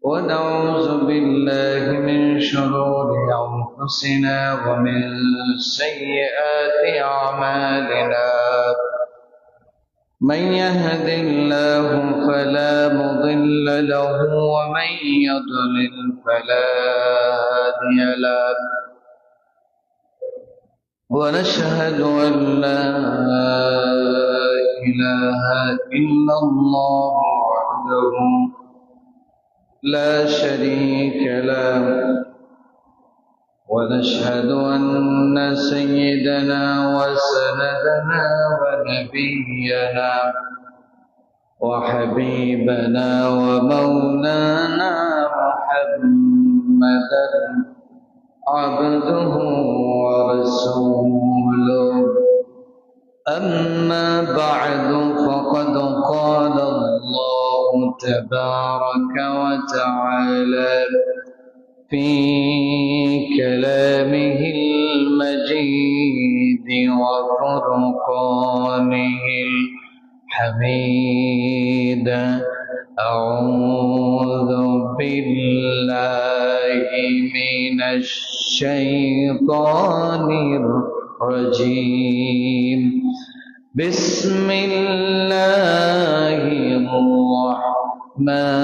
ونعوذ بالله من شرور أنفسنا ومن سيئات أعمالنا. من يهد الله فلا مضل له ومن يضلل فلا هادي له. ونشهد أن لا إله إلا الله وحده لا شريك له. ونشهد أن سيدنا وسندنا ونبينا وحبيبنا ومولانا محمدا عبده ورسوله. أما بعد فقد قال الله تبارك وتعالى في كلامه المجيد وفرقانه الحميد. أعوذ بالله من الشيطان الرجيم. بسم الله الرحمن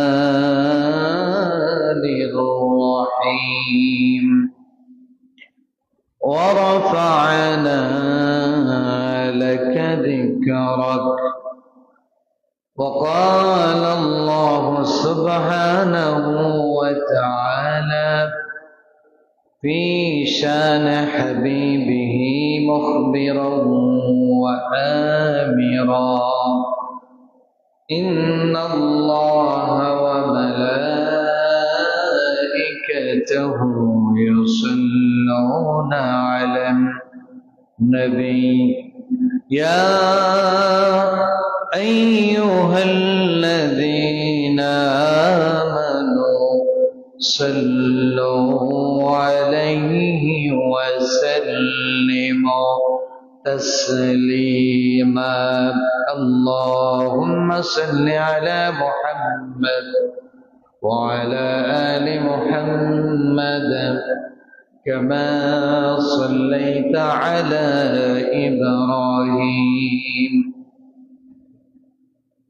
الرحيم. ورفعنا لك ذكرك. وقال الله سبحانه وتعالى في شان حبيبه مخبرا وآمرا: إن الله وملائكته يصلون على النبي يا أيها الذين آمنوا صلوا عليه وسلموا تسليما. اللهم صل على محمد وعلى آل محمد كما صليت على إبراهيم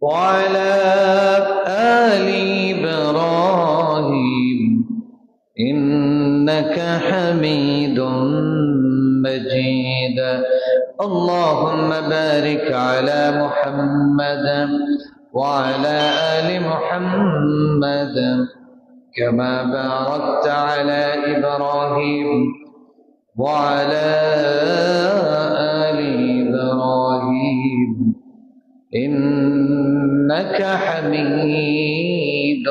وعلى آل إبراهيم إنك حميد مجيد. اللهم بارك على محمد وعلى آل محمد كما باركت على إبراهيم وعلى آل إبراهيم إنك حميد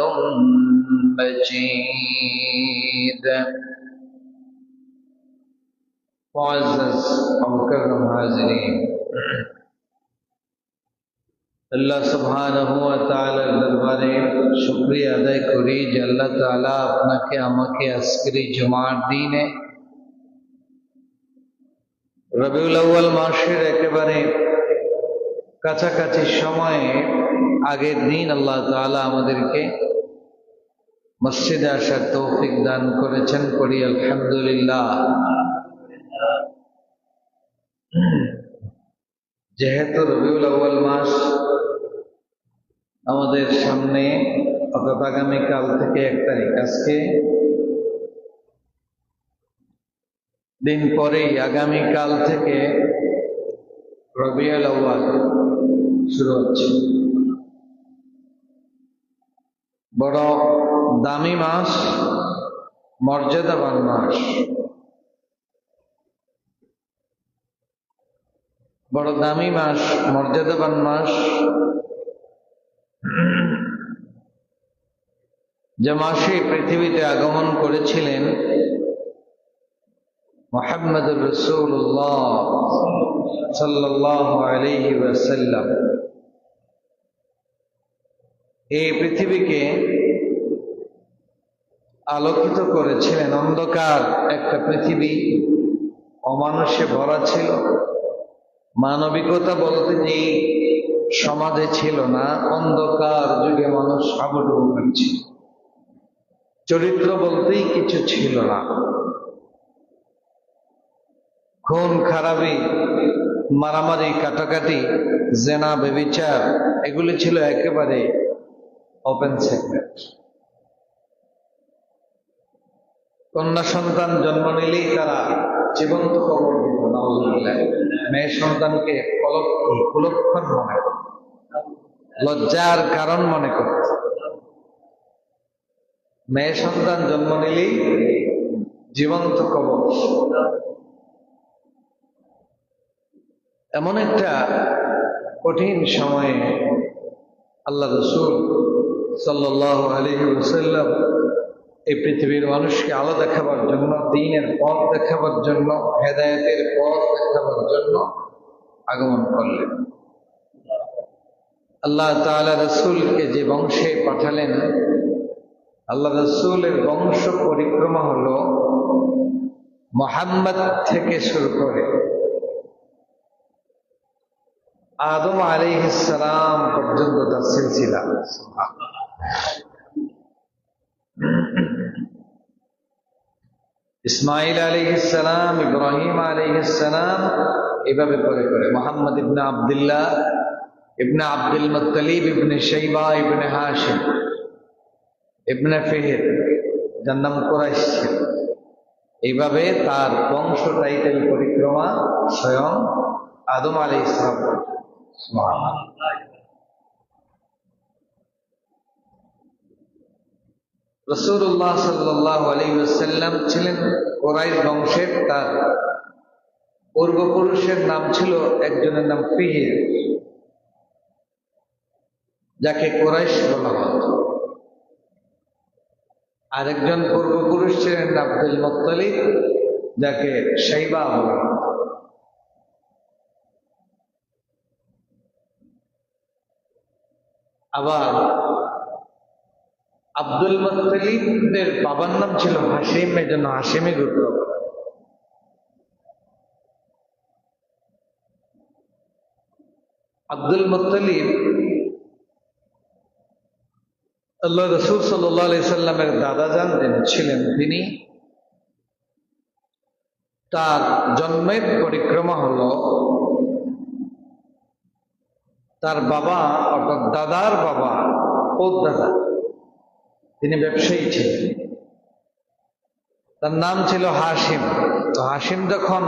مجيد. معزز ومكرم حاضرین، আল্লাহ সুবহানাহু ওয়া তাআলার দরবারে শুকরিয়া আদায় করি যে আল্লাহ তাআলা আপনাকে আমাকে আজকের জুমার দিনে রবিউল আউয়াল মাসের একেবারে কাছাকাছি সময়ে আগের দিন আল্লাহ তাআলা আমাদেরকে মসজিদে আসার তৌফিক দান করেছেন। করি আলহামদুলিল্লাহ। যেহেতু রবিউল আউয়াল মাস আমাদের সামনে, অর্থাৎ আগামীকাল থেকে 1 তারিখ, আজকে দিন পরেই আগামীকাল থেকে রবিউল আউয়াল শুরু হচ্ছে। বড় দামি মাস, মর্যাদাবান মাস, বড় দামি মাস, মর্যাদাবান মাস, যে মাসে পৃথিবীতে আগমন করেছিলেন মুহাম্মদুর রাসূলুল্লাহ সাল্লাল্লাহু আলাইহি ওয়াসাল্লাম। এই পৃথিবীকে আলোকিত করেছিলেন। অন্ধকার একটা পৃথিবী, অমানুষে ভরা ছিল। মানবিকতা বলতে যে সমাজে ছিল না, অন্ধকার যুগে মানুষ হাবুডুবু করছে, চরিত্র বলতেই কিছু ছিল না, খুন খারাপি, মারামারি, কাটাকাটি, জেনা, ব্যভিচার এগুলি ছিল একেবারে ওপেন সেক্রেট। কন্যা সন্তান জন্ম নিলেই তারা জীবন্ত কবর দিত, নাউজুবিল্লাহ। মেয়ে সন্তানকে কুলক্ষণ মনে করত, লজ্জার কারণ মনে করত। মেয়ে সন্তান জন্ম নিলেই জীবন্ত কবর। এমন একটা কঠিন সময়ে আল্লাহ রাসূল সাল্লাল্লাহু আলাইহি ওয়াসাল্লাম এই পৃথিবীর মানুষকে আলো দেখাবার জন্য, দ্বীনের পথ দেখাবার জন্য, হেদায়েতের পথ দেখাবার জন্য আগমন করলেন। আল্লাহ তাআলা রাসূলকে যে বংশে পাঠালেন, আল্লাহ রাসূলের বংশ পরিক্রমা হলো মুহাম্মদ থেকে শুরু করে আদম আলাইহিস সালাম পর্যন্ত তার সিলসিলা। ইসমাইল আলাইহিস সালাম, ইব্রাহিম আলাইহিস সালাম, এভাবে করে করে মুহাম্মদ ইবনে আব্দুল্লাহ ইবনে আব্দুল মুত্তালিব ইবনে শাইবা ইবনে হাশিম ইবনে ফিহর, যার নাম কুরাইশ ছিল। এইভাবে তার বংশ টাইটেল পরিক্রমা স্বয়ং আদম আলাইহিস সালাম। রাসূলুল্লাহ সাল্লাল্লাহু আলাইহি ওয়াসাল্লাম ছিলেন কুরাইশ বংশের। তার পূর্বপুরুষের নাম ছিল, একজনের নাম ফিহির, যাকে কুরাইশ বলা হতো। আরেকজন পূর্বপুরুষ ছিলেন আব্দুল মুত্তালিব, যাকে শাইবা বলা হতো। আবার আব্দুল মুত্তালিবের বাবার নাম ছিল হাশিম, এই জন্য হাশিমি গোত্র। আব্দুল মুত্তালিব আল্লাহ রাসূল সাল্লাল্লাহু আলাইহি সাল্লামের দাদা যান ছিলেন। তিনি, তার জন্মের পরিক্রমা হলো তার বাবা, অর্থাৎ দাদার বাবা, দাদা, তিনি ব্যবসায়ী ছিলেন। তার নাম ছিল হাশিম। তো হাশিম যখন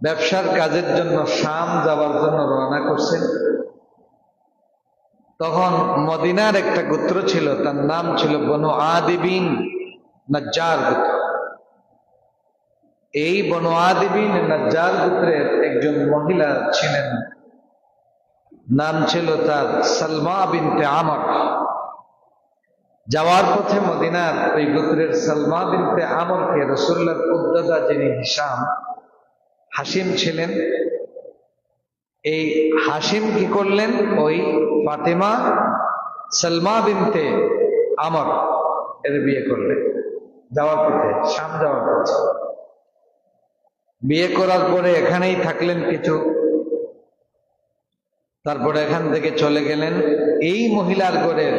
ব্যবসার কাজের জন্য শাম যাবার জন্য রওনা করছেন, তখন মদিনার একটা গোত্র ছিল, তার নাম ছিল বনু আদি বিন নাজ্জার গোত্র। এই বনু আদি বিন নাজ্জার গোত্রের একজন মহিলা ছিলেন, নাম ছিল তার সালমা বিনতে আমর। যাওয়ার পথে মদিনার ওই গোত্রের সালমা বিনতে আমরকে রাসূলুল্লাহর উদ্দাদা, যিনি হিশাম, হাশিম ছিলেন। এই হাশিম কি করলেন, ওই ফাতেমা সালমা বিনতে আমর এর বিয়ে করলেন যাওয়ার পথে, শাম যাওয়ার পথে। বিয়ে করার পরে এখানেই থাকলেন কিছু, তারপরে এখান থেকে চলে গেলেন। এই মহিলার ঘরের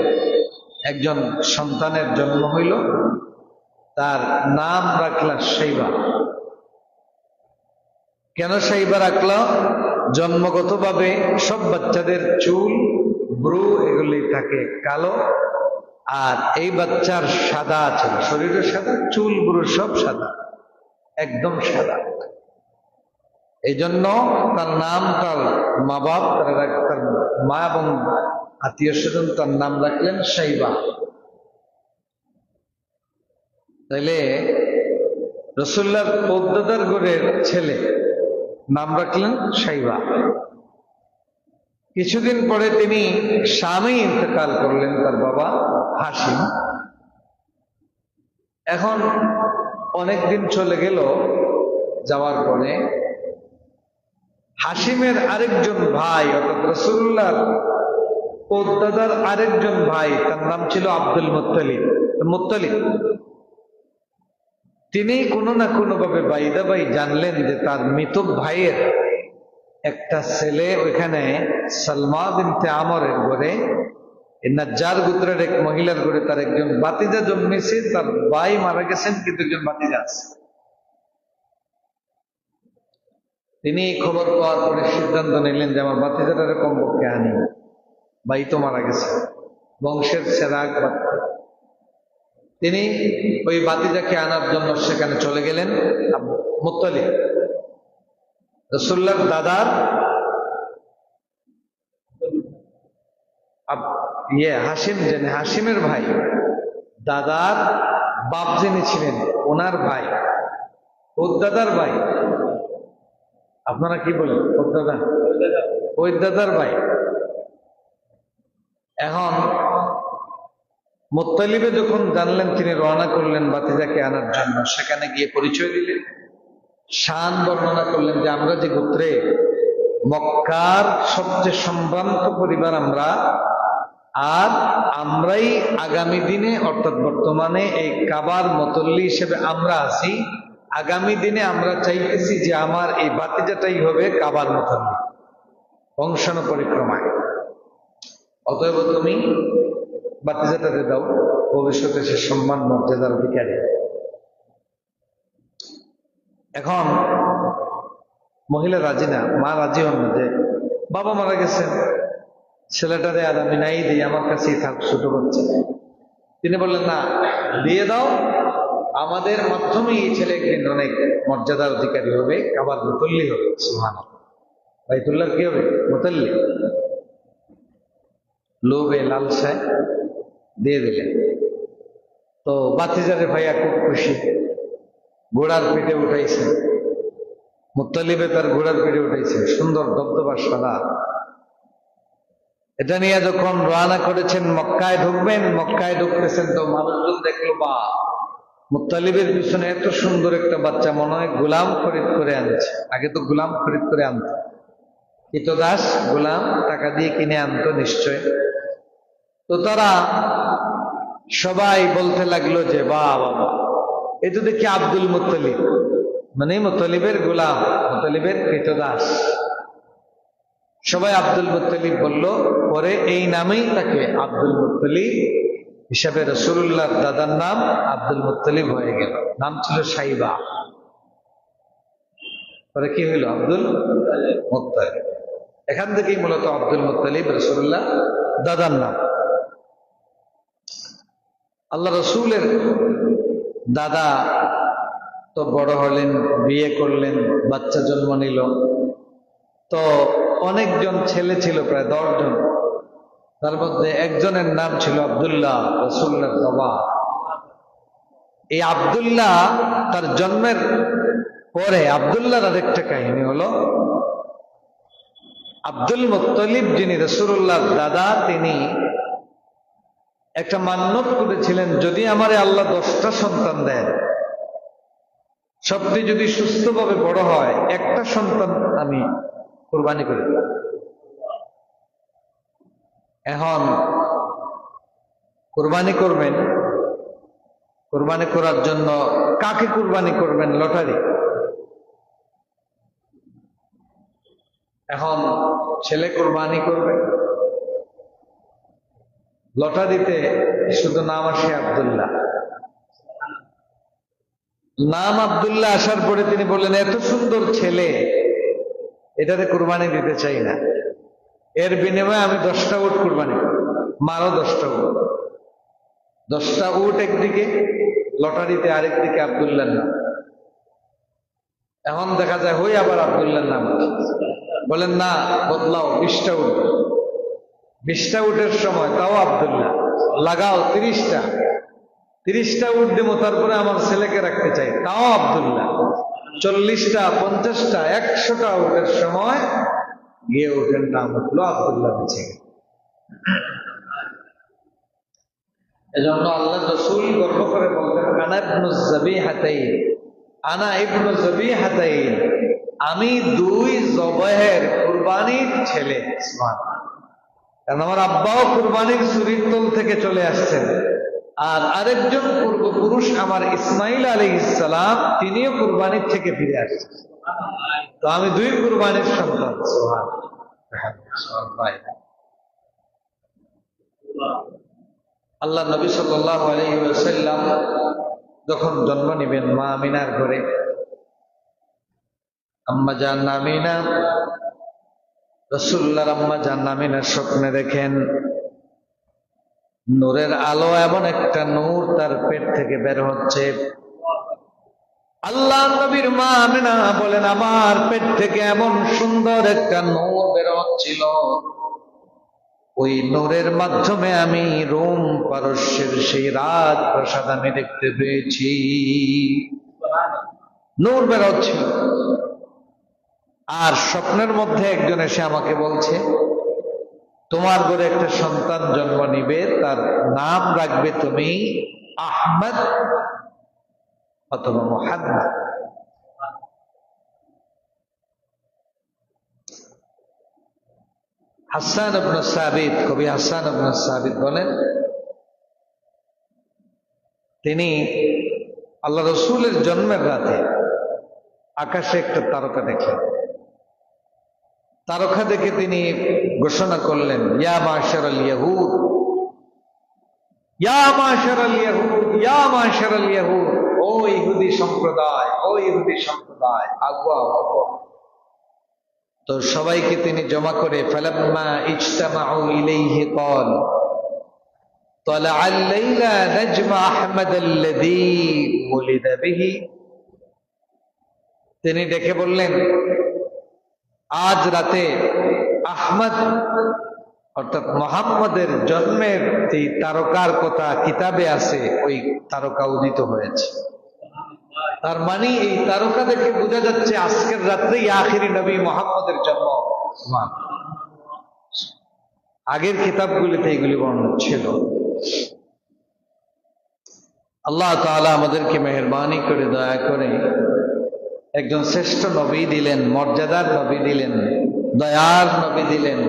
একজন সন্তানের জন্ম হইল, তার নাম রাখলেন শাইবা। কেন শাইবা রাখল? জন্মগতভাবে সব বাচ্চাদের চুল, ব্রু এগুলি থাকে কালো, আর এই বাচ্চার সাদা ছিল, শরীরের সাদা, চুল ব্রু সব সাদা, একদম সাদা। এই জন্য তার নাম, তার মা বাপ, তার মা এবং আত্মীয় স্বজন তার নাম রাখলেন শাইবা। তাইলে রাসূলুল্লাহর পদ্দাদার ঘরের ছেলে, নাম রাখলেন শাইবা। কিছুদিন পরে তিনি শামে ইন্তেকাল করলেন, তার বাবা হাশিম। এখন অনেকদিন চলে গেল, যাওয়ার পরে হাশিমের আরেকজন ভাই, অর্থাৎ রাসূলুল্লাহর পদ্দাদার আরেকজন ভাই, তার নাম ছিল আব্দুল মুত্তালিব। তিনি কোনো না কোনো ভাবে বাইদাবাই জানলেন যে তার মৃত ভাইয়ের একটা ছেলে ওইখানে সালমা বিনতে আমরের ঘরে, নাজ্জার গোত্রের এক মহিলার ঘরে তার একজন ভাতিজা জন্মেছে। তার ভাই মারা গেছেন, কিন্তু একজন ভাতিজা আছে। তিনি খবর পাওয়ার পরে সিদ্ধান্ত নিলেন যে আমার ভাতিজাটারে কমপক্ষে আনি, ভাই তো মারা গেছে, বংশের চেরাগ বাতি। তিনি ওই ভাতিজাকে আনার জন্য সেখানে চলে গেলেন। মুত্তালিব রাসূলুল্লাহর দাদার হাসিম, যিনি হাসিমের ভাই, দাদার বাপ যিনি ছিলেন ওনার ভাই, ওর দাদার ভাই। আপনারা কি বলেন? ওর দাদা, ওই দাদার ভাই। এখন মুত্তালিবে যখন জানলেন, তিনি রওনা করলেন ভাতিজাকে আনার জন্য। সেখানে গিয়ে পরিচয় দিলেন, শান বর্ণনা করলেন যে আমরা যে গোত্রে, মক্কার সবচেয়ে সম্ভ্রান্ত পরিবার আমরা, আর আমরাই আগামী দিনে, অর্থাৎ বর্তমানে এই কাবার মতল্লি হিসেবে আমরা আছি। আগামী দিনে আমরা চাইতেছি যে আমার এই ভাতিজাটাই হবে কাবার মতল্লি বংশাণু পরিক্রমায়। অতএব তুমি ভাতিজাটাকে দাও, ভবিষ্যতে সে সম্মান মর্যাদার অধিকারী। এখন মহিলা রাজি না, মা রাজি হন না, যে বাবা মারা গেছেন, ছেলেটারে আর আমি নাই দিই, আমার কাছেই থাক, ছোট বাচ্চা। তিনি বললেন না, দিয়ে দাও, আমাদের মাধ্যমে এই ছেলে একদিন অনেক মর্যাদার অধিকারী হবে, কাবার মুতল্লি হবে। সুবহানাল্লাহ, বাইতুল্লাহর কি হবে? মুতল্লি। লোভে লালসায় দিয়ে দিলেন। তো ভাতিজারে ভাইয়া খুব খুশি, ঘোড়ার পিঠে উঠাইছে। মুত্তালিবে তার ঘোড়ার পিঠে উঠাইছে, সুন্দর দবদবা সাদা। এটা নিয়ে যখন রওনা করেছেন, মক্কায় ঢুকবেন, মক্কায় ঢুকতেছেন, তো মানুষজন দেখলো, বা মুত্তালিবের পিছনে এত সুন্দর একটা বাচ্চা, মনে হয় গোলাম খরিদ করে আনছে। আগে তো গোলাম খরিদ করে আনতো, কৃতদাস গোলাম টাকা দিয়ে কিনে আনতো নিশ্চয়। তো তারা সবাই বলতে লাগলো যে বাহ বাবা, এ তো দেখি আব্দুল মুত্তালিব, মানে মুত্তালিবের গোলাম, মুত্তালিবের কৃতদাস। সবাই আব্দুল মুত্তালিব বলল। পরে এই নামেই তাকে আব্দুল মুত্তালিব হিসাবে রাসূলুল্লাহর দাদার নাম আব্দুল মুত্তালিব হয়ে গেল। নাম ছিল সাইবা, পরে কি হইল? Abdul Muttalib. এখান থেকেই মূলত আব্দুল মুত্তালিব রাসূলুল্লাহ দাদার নাম। আল্লাহ রসুলের দাদা তো বড় হলেন, বিয়ে করলেন, বাচ্চা জন্ম নিল। তো অনেকজন ছেলে ছিল, প্রায় 10 জন। তার মধ্যে একজনের নাম ছিল আব্দুল্লাহ, রাসূলের বাবা। এই আব্দুল্লাহ তার জন্মের পরে, আব্দুল্লাহর আরেকটা কাহিনী হলো, আব্দুল মুত্তালিব যিনি রাসূলুল্লাহর দাদা, তিনি একটা মান্যত করেছিলেন, যদি আমারে আল্লাহ 10টা সন্তান দেন, সবটি যদি সুস্থভাবে বড় হয়, একটা সন্তান আমি কুরবানি করে দেব। এখন কুরবানি করবেন, কুরবানি করার জন্য কাকে কুরবানি করবেন? লটারি। এখন ছেলে কুরবানি করবে, লটারিতে শুধু নাম আসে আব্দুল্লাহ। নাম আব্দুল্লাহ আসার পরে তিনি বললেন, এত সুন্দর ছেলে, এটাতে কুরবানি দিতে চাই না, এর বিনিময়ে আমি 10টা উট কুরবানি করব। মারো 10টা উট। 10টা উট একদিকে, লটারিতে আরেকদিকে আব্দুল্লাহর নাম। এখন দেখা যায় হই আবার আব্দুল্লাহর নাম। বলেন না, বদলাও, 20টা উট। 20টা উটের সময় তাও আব্দুল্লাহ, লাগাও 30টা। 30টা উট দেবো, তারপরে আমার ছেলেকে রাখতে চাই, তাও আব্দুল্লাহ। 40টা, 50টা, 100টা উটের সময় গিয়ে উঠেন নাম উঠলো আব্দুল্লাহ বেঁচে গেল। এজন্য আল্লাহ রাসূল গর্ব করে বলতেন, আনা ইবনু যাবিহাতাইন, আনা ইবনু যাবিহাতাইন, আমি 2 জবাহের কুরবানির ছেলে। সুবহানাল্লাহ। কারণ আমার আব্বাও কুরবানির ছুরির তল থেকে চলে আসছেন, আর আরেকজন পূর্বপুরুষ আমার ইসমাইল আলাইহিস সালাম, তিনিও কুরবানির থেকে ফিরে আসছেন। তো আমি দুই কুরবানির সন্তান। আল্লাহ নবী সাল্লাল্লাহু আলাইহি ওয়াসাল্লাম যখন জন্ম নেবেন মা আমিনার ঘরে, আম্মা জান আমিনা, রাসূলুল্লাহর আম্মা জান আমিনার স্বপ্নে দেখেন নূরের আলো, এমন একটা নূর তার পেট থেকে বের হচ্ছে। আল্লাহ নবীর মা আমিনা বলেন, আমার পেট থেকে এমন সুন্দর একটা নূর বের হচ্ছিল, ওই নূরের মাধ্যমে আমি রোম পারস্যের সেই রাজ প্রাসাদ আমি দেখতে পেয়েছি। নূর বের হচ্ছিল। আর স্বপ্নের মধ্যে একজন এসে আমাকে বলছে, তোমার ঘরে একটা সন্তান জন্ম নিবে, তার নাম রাখবে তুমি আহমদ অথবা মুহাম্মদ। হাসান ইবনে সাবিত, কবি হাসান ইবনে সাবিত বলেন, তিনি আল্লাহ রসুলের জন্মের রাতে আকাশে একটা তারকা দেখলেন। তারকা দেখে তিনি ঘোষণা করলেন, ইয়া মাশারাল ইয়াহুদ, ইয়া মাশারাল ইয়াহুদ, ইয়া মাশারাল ইয়াহুদ, ও ইহুদি সম্প্রদায়, ও ইহুদি সম্প্রদায়, আগুয়া আগুয়া। তো সবাইকে তিনি জমা করে, ফালাম্মা ইজতামাউ ইলাইহি ক্বাল তালাআল লাইলা নাজমা আহমদ আল্লাযী উলিদা বিহি। তিনি ডেকে বললেন, আজ রাতে আহমদ অর্থাৎ মুহাম্মদের জন্মের যে তারকার কথা কিতাবে আছে, ওই তারকা উদিত হয়েছে। তার মানে এই তারকা দেখে বোঝা যাচ্ছে আজকের রাত্রেই আখিরি নবী মুহাম্মদের জন্ম। আগের কিতাবগুলিতে এগুলি বর্ণনা ছিল। আল্লাহ তাআলা আমাদেরকে মেহেরবানি করে দয়া করে একজন শ্রেষ্ঠ নবী দিলেন, মর্যাদার নবী দিলেন, দয়ার নবী দিলেন,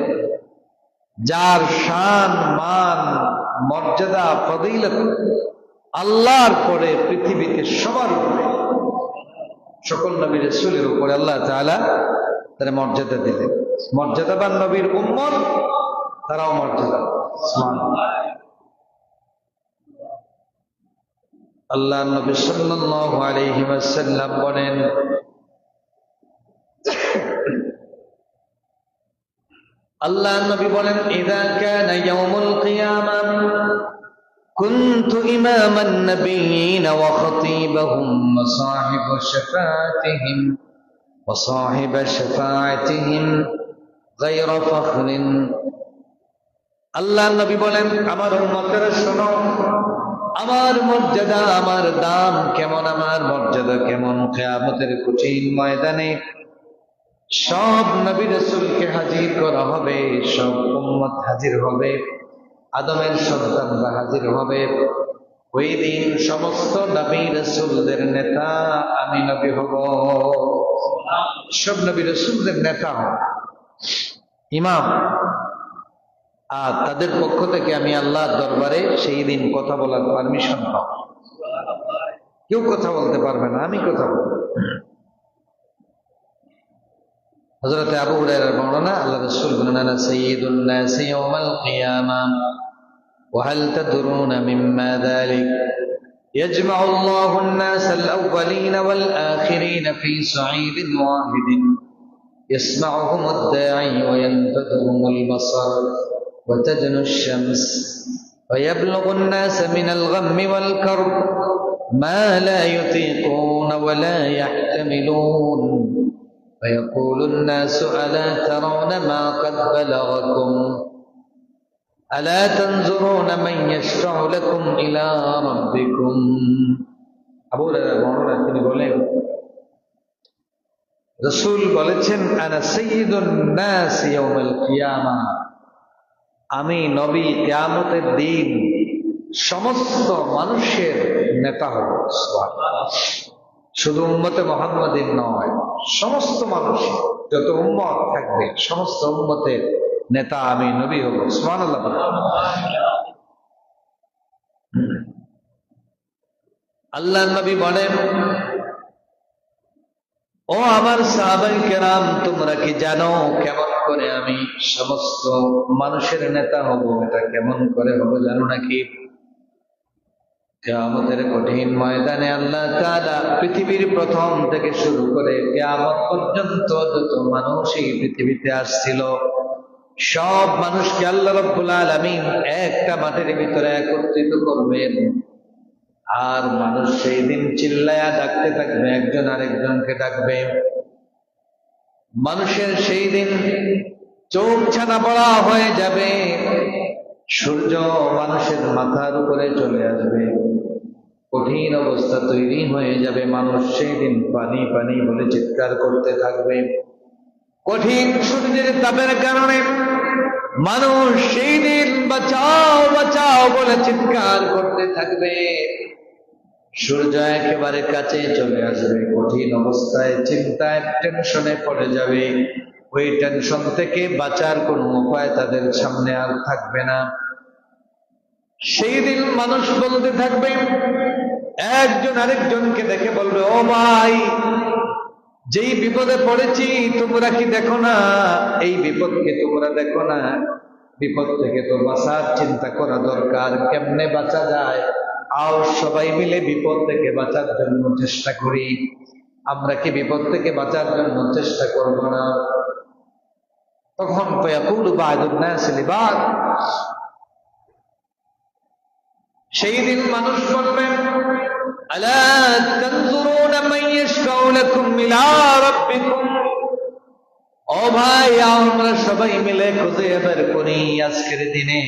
যার শান মান মর্যাদা ফজিলত আল্লাহর পরে পৃথিবীতে সবার উপরে, সকল নবী রাসূলের উপরে আল্লাহ তাআলা তার মর্যাদা দিলেন। মর্যাদাবান নবীর উম্মত তারাও মর্যাদা। আল্লাহ নবী সাল্লাল্লাহু আলাইহি ওয়াসাল্লাম বলেন, আল্লাহ নবী বলেন, ইযা কানা ইয়াউমুল কিয়ামাহ কুনতু ইমামান নাবিয়্যিন ওয়া খাতীবাহুম ওয়া সাহিবা শাফাআতিহিম গায়রা ফাখরিন। আল্লাহ নবী বলেন, আমার উম্মতেরা শোনো, আমার মর্যাদা, আমার দাম কেমন, আমার মর্যাদা কেমন। কিয়ামতের কঠিন ময়দানে সব নবী রাসূলকে হাজির করা হবে, সব উম্মত হাজির হবে, আদমের সন্তানরা হাজির হবে। ওই দিন সমস্ত নবী রাসূলদের নেতা আমি নবী হব। সব নবী রাসূলদের নেতা হব, ইমাম। আর তাদের পক্ষ থেকে আমি আল্লাহর দরবারে সেই দিন কথা বলার পারমিশন পাব। কেউ কথা বলতে পারবে না, আমি কথা বলবো। হযরত আবু হুরায়রার বর্ণনা, আল্লাহ রাসূল বলেন, আনা সাইয়্যিদুন নাস ইয়াওমাল কিয়ামাহ ওয়া হাল তাদরুনা মিম্মা যালিক ইয়াজমাউ আল্লাহু আন-নাস আল-আউওয়ালিন ওয়াল-আখিরিন ফি সাঈদিন ওয়াহিদিন يسمعهم الداعي وينفذهم البصر وتدنو الشمس ويبلغ الناس من الغم والكرب ما لا يطيقون ولا يحتملون فيقول الناس ألا ترون ما قد بلغكم ألا تنظرون من يشفع لكم إلى ربكم। আবু হুরায়রা বর্ণনা, তিনি বলেন, রাসূল বলেছেন, আনা সাইয়্যিদুন নাস ইয়াউমাল কিয়ামাহ, আমি নবী কিয়ামতের দিন সমস্ত মানুষের নেতা হব। শুধু উম্মতে মুহাম্মাদিন নয়, সমস্ত মানুষ যত উম্মত থাকবে সমস্ত উম্মতের নেতা আমি নবী হব। সুবহানাল্লাহ। আল্লাহ নবী বলেন, ও আমার সাহাবায়ে কেরাম, তোমরা কি জানো কেমন করে আমি সমস্ত মানুষের নেতা হব? এটা কেমন করে হব জানো নাকি? কিয়ামতের কঠিন ময়দানে আল্লাহ তাআলা পৃথিবীর প্রথম থেকে শুরু করে কিয়ামত পর্যন্ত যত মানুষ এই পৃথিবীতে আসছিল, সব মানুষকে আল্লাহ রাব্বুল আলামিন একটা মাটির ভিতরে একত্রিত করবেন। আর মানুষ সেই দিন চিল্লায়া ডাকতে থাকবে, একজন আরেকজনকে ডাকবে। মানুষের সেই দিন চোখ ছানা পড়া হয়ে যাবে, সূর্য মানুষের মাথার উপরে চলে আসবে, কঠিন অবস্থা তৈরি হয়ে যাবে। মানুষ সেই দিন পানি পানি বলে চিৎকার করতে থাকবে। কঠিন সূর্যের তাপের কারণে মানুষ সেই দিন বাঁচাও বাঁচাও বলে চিৎকার করতে থাকবে। সূর্য একেবারে কাছে চলে আসবে, কঠিন অবস্থায় চিন্তায় টেনশনে পড়ে যাবে। ওই টেনশন থেকে বাঁচার কোনো উপায় তাদের সামনে আর থাকবে না। সেই দিন মানুষ বলতে থাকবে, একজন আরেকজনকে দেখে বলবে, ও ভাই, যেই বিপদে পড়েছি তোমরা কি দেখো না? এই বিপদকে তোমরা দেখো না? বিপদ থেকে তো বাঁচার চিন্তা করা দরকার। কেমনে বাঁচা যায়? আও সবাই মিলে বিপদ থেকে বাঁচার জন্য চেষ্টা করি। আমরা কি বিপদ থেকে বাঁচার জন্য চেষ্টা করব না? তখন ফায়াকুলু বা'দুন নাসি লিবা'দ, সেই দিন মানুষ বলবেন, আলা তানজুরুনা মান ইয়াশফাউ লাকুম ইলা রাব্বিকুম। ও ভাই, আমরা সবাই মিলে খুঁজে বের করি আজকের দিনে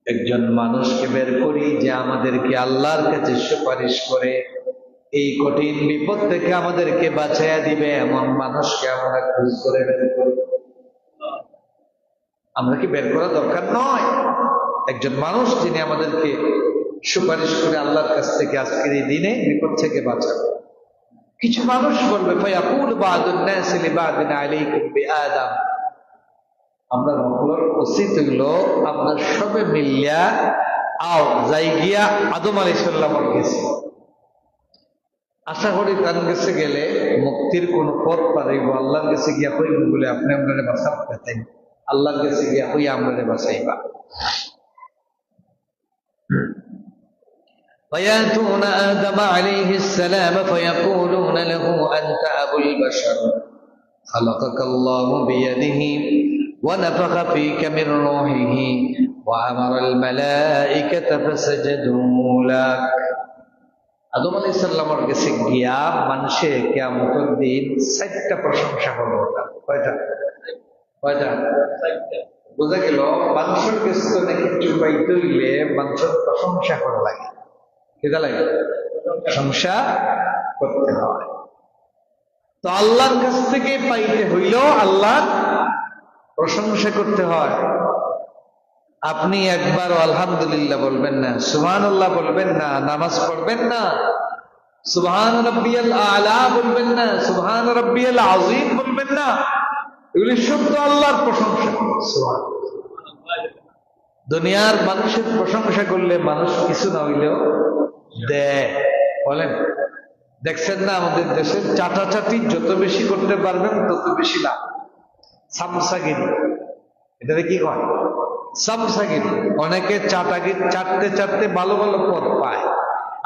একজন মানুষকে বের করি যে আমাদেরকে আল্লাহর কাছে সুপারিশ করে এই কঠিন বিপদ থেকে আমাদেরকে বাঁচাইয়া দিবে, এমন মানুষকে আমরা খুঁজ করে বের করি। আমরা কি বের করা দরকার নয় একজন মানুষ যিনি আমাদেরকে সুপারিশ করে আল্লাহর কাছ থেকে আজকের এই দিনে বিপদ থেকে বাঁচাবে? কিছু মানুষ বলবে, ফায়াকুল বা'দুন নাসি লিবা'দিন আলাইকুম বিআদম। আমরা সকলের উচিত হইল আমরা সবে মিলিয়া আও যাই গিয়া আদম আলাইহিস সালামের কাছে। আশা করি তার কাছে গেলে মুক্তির কোন পথ পাইব। আল্লাহর কাছে গিয়া কইব বলে আপনি আমারে বাঁচাবেন, আল্লাহর কাছে গিয়া কই আমারে বাঁচাইবা। فيأتون آدم عليه السلام فيقولون له أنت أبو البشر خلقك الله بيده ونفخ فيك من روحه وأمر الملائكة فسجدوا لك. আদম আলাইহিস সালামের কাছে গিয়া মানুষে কিয়ামতের দিন 4টা প্রশংসা করবে। কয়টা? বোঝা গেল মানুষের কাছে নাকি চুপাইতে হইলে মানুষের প্রশংসা করা লাগে। কেদা লাগে? প্রশংসা করতে হয়। তো আল্লাহর কাছ থেকে পাইতে হইলেও আল্লাহ প্রশংসা করতে হয়। আপনি একবার আলহামদুলিল্লাহ বলবেন না, সুবহানাল্লাহ বলবেন না, নামাজ পড়বেন না, সুবহান রাব্বিয়াল আলা বলবেন না, সুবহান রাব্বিয়াল আযীম বলবেন না। এগুলি সব তো আল্লাহর প্রশংসা। সুবহানাল্লাহ। দুনিয়ার মানুষের প্রশংসা করলে মানুষ কিছু না হইলেও দেয়। বলেন, দেখছেন না আমাদের দেশে চাটাচাটি যত বেশি করতে পারবেন তত বেশি লাভ। সামসাগিরি, এটাকে কি কয়? সামসাগিরি। অনেকে চাটতে চাটতে ভালো ভালো পদ পায়।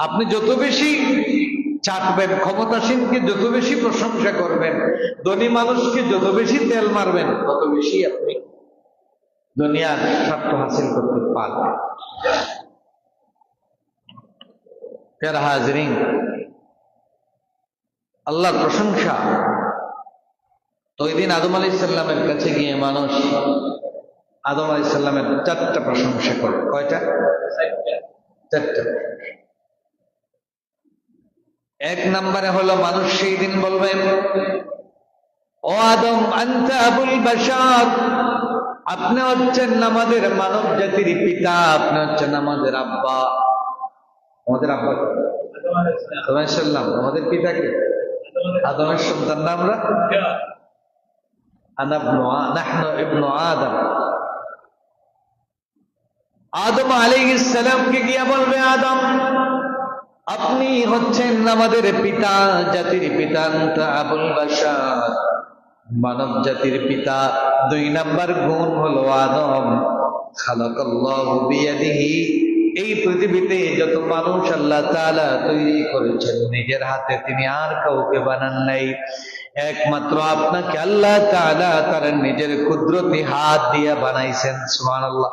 আপনি যত বেশি চাটবেন, ক্ষমতাসীনকে যত বেশি প্রশংসা করবেন, ধনী মানুষকে যত বেশি তেল মারবেন, তত বেশি আপনি দুনিয়ার স্বার্থ হাসিল করতে পারবেন। প্যারা হাজরিন, আল্লাহর প্রশংসা। তো ওই দিন আদম আলাইহিস সালামের কাছে গিয়ে মানুষ আদম আলাইহিস সালামের 4টা প্রশংসা করে। কয়টা? 4টা। এক নম্বরে হলো মানুষ সেই দিন বলবেন, ও আদম, আনতা আবুল বাশার, আপনি হচ্ছেন আমাদের মানব জাতির পিতা, আপনি হচ্ছেন আমাদের আব্বা। আমাদের আব্বা আদম আলাইহিস সালাম, আমাদের পিতাকে আদমের সন্তান না আমরা? নাহনু ইবনু আদম। আদম আলাইহিস সালামকে গিয়া বলবে, আদম, আপনি হচ্ছেন আমাদের পিতা, জাতির পিতা, আবুল বাশার, মানব জাতির পিতা। 2 নাম্বার গুণ হলো আদম। খালাকাল্লাহু বিয়াদিহি, এই পৃথিবীতে যত মানুষ আল্লাহ তাআলা তৈরি করেছেন নিজের হাতে, তিনি আর কাউকে বানান নাই। একমাত্র আপনাকে আল্লাহ তাআলা তার নিজের কুদরতি হাত দিয়ে বানাইছেন। সুবহানাল্লাহ।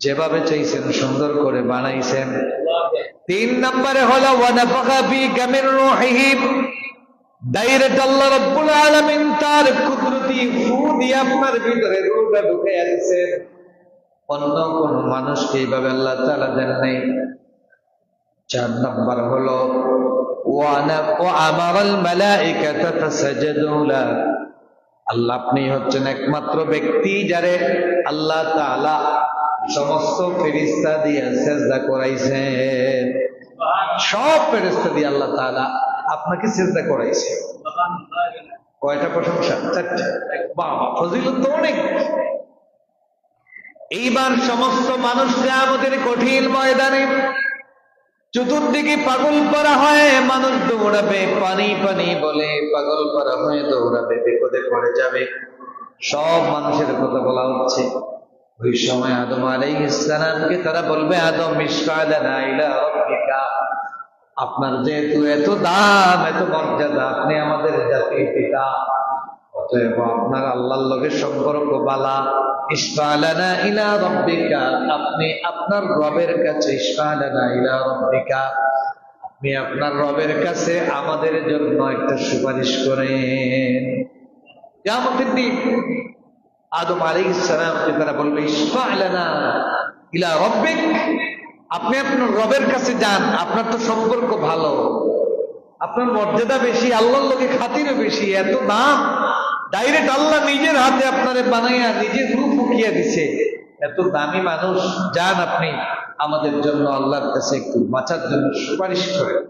যেভাবে চাইছেন সুন্দর করে বানাইছেন। 3 নম্বরে হলো ওয়া নাফাখা ফীকা মির রূহিহি, ডাইরেক্ট আল্লাহ রাব্বুল আলামিন তার কুদরতি ফু দিয়ে আপনার ভিতরে রূহটা ঢুকাইয়া দিয়েছেন। অন্য কোন মানুষকে এইভাবে আল্লাহ তাআলা দেন নাই। 4 নম্বর হলো ওয়া আমারাল মালাইকাতা ফাসাজাদু লা, আল্লাহ আপনি হচ্ছেন একমাত্র ব্যক্তি যারে আল্লাহ তাআলা সমস্ত ফেরেশতা দিয়ে সিজদা করাইছেন। সব ফেরেশতা দিয়ে আল্লাহ তাআলা আপনাকে সিজদা করাইছে। কয়টা প্রশংসা? 4টা। বাবা, ফজিলত তো অনেক। এইবার সমস্ত মানুষরা আমাদের কঠিন ময়দানে চতুর্দিকে পাগল করা হয়, মানুষ দৌড়াবে, পানি পানি বলে পাগল করা হয়ে দৌড়াবে, বিপদে পড়ে যাবে। সব মানুষের কথা বলা হচ্ছে। ওই সময় আদম আলাইহিস সালামকে তারা বলবে, আদম ইশফা'লানা ইলা রাব্বিকা, আপনার যেহেতু এত দাম, এত মর্যাদা, আপনি আমাদের জাতির পিতা, অতএব আপনার আল্লাহর লগে সম্পর্ক বালা। ইশফা'লানা ইলা রাব্বিকা, আপনি আপনার রবের কাছে, ইশফা'লানা ইলা রাব্বিকা, আপনি আপনার রবের কাছে আমাদের জন্য একটা সুপারিশ করেন। কিয়ামতের দিন আদম আলাইহিস সালামকে তারা বলবে, ইশফা'লানা ইলা রাব্বিক, আপনি আপনার রবের কাছে যান, আপনার তো সম্পর্ক ভালো, আপনার মর্যাদা বেশি, আল্লাহর লোকে খাতিরও বেশি, এত দাম, ডাইরেক্ট আল্লাহ নিজের হাতে আপনারে বানাইয়া নিজের রূপ ফুকিয়ে দিছে, এত দামি মানুষ, যান আপনি আমাদের জন্য আল্লাহর কাছে একটু বাঁচার জন্য সুপারিশ করেন।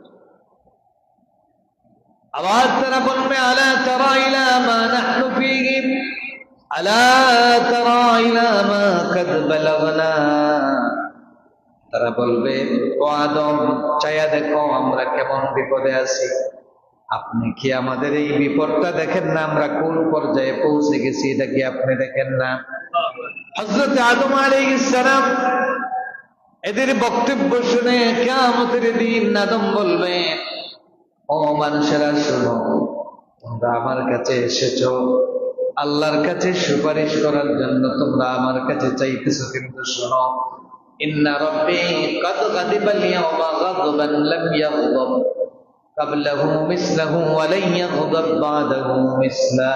আবার তারা বলবে, আলা তারা ইলা মা নাহনু ফীহি, আলা তারা ইলা মা কাদ বালাগনা, তারা বলবে, ও আদম, চাইয়া দেখো আমরা কেমন বিপদে আছি, আপনি কি আমাদের এই বিপদটা দেখেন না, আমরা কোন পর্যায়ে পৌঁছে গেছি, এটা কি আপনি দেখেন না? হযরত আদম আলাইহিস সালাম এদের বক্তব্য শুনে কিয়ামতের দিন আদম বলবে, ও মানুষেরা শোনো, তোমরা আমার কাছে এসেছো আল্লাহর কাছে সুপারিশ করার জন্য, তোমরা আমার কাছে চাইতেছো, কিন্তু শোনো, ইন্না রাব্বী কাদ গাদিবাল ইয়াওমা গাদবান লাম ইয়াগদাব ক্বাবলাহু মিসলাহু ওয়া লা ইয়াগদাব বা'দাহু মিসলা।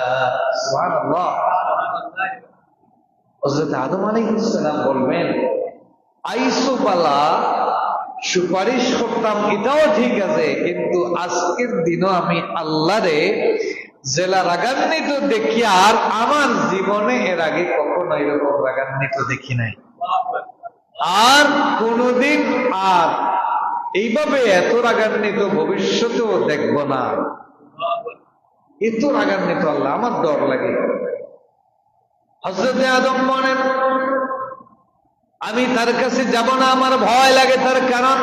সুবহানাল্লাহ। হযরত আদম আলাইহিস সালাম বলবেন, আইসো বালা, সুপারিশ করতাম এটাও ঠিক আছে, কিন্তু আজকের দিনও আমি আল্লাহরে জেলা রাগান্বিত দেখি, আর আমার জীবনে এর আগে কখনো এরকম রাগান্বিত দেখি নাই, আর কোনদিন আর এইভাবে এত রাগান্বিত ভবিষ্যতেও দেখব না। এত রাগান্বিত আল্লাহ, আমার ডর লাগে। হযরত আদম বলেন, আমি তার কাছে যাব না, আমার ভয় লাগে, তার কারণ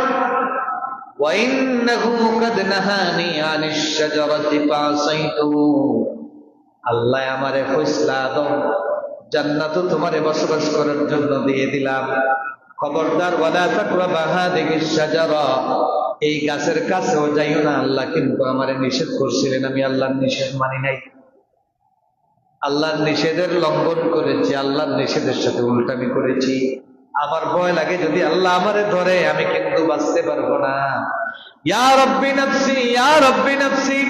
وَإِنَّهُ قَدْ نَهَانِي عَنِ الشَّجَرَةِ فَعَصَيْتُهُ, আল্লাহ আমারে ফয়সালা, আদম জান্নাত তোমারে বসবাস করার জন্য দিয়ে দিলাম, খবরদার ওয়ালা তাকরাবা হাদিহিশ শাজারা, এই গাছের কাছেও যাইও না, আল্লাহ কিন্তু আমারে নিষেধ করছিলেন, আমি আল্লাহর নিষেধ মানি নাই, আল্লাহর নিষেধের লঙ্ঘন করেছি, আল্লাহর নিষেধের সাথে উল্টামি করেছি, আমার ভয় লাগে যদি আল্লাহ আমারে ধরে আমি কিন্তু বাঁচতে পারবো না। ইয়া রাব্বি নাফসি, ইয়া রাব্বি নাফসি,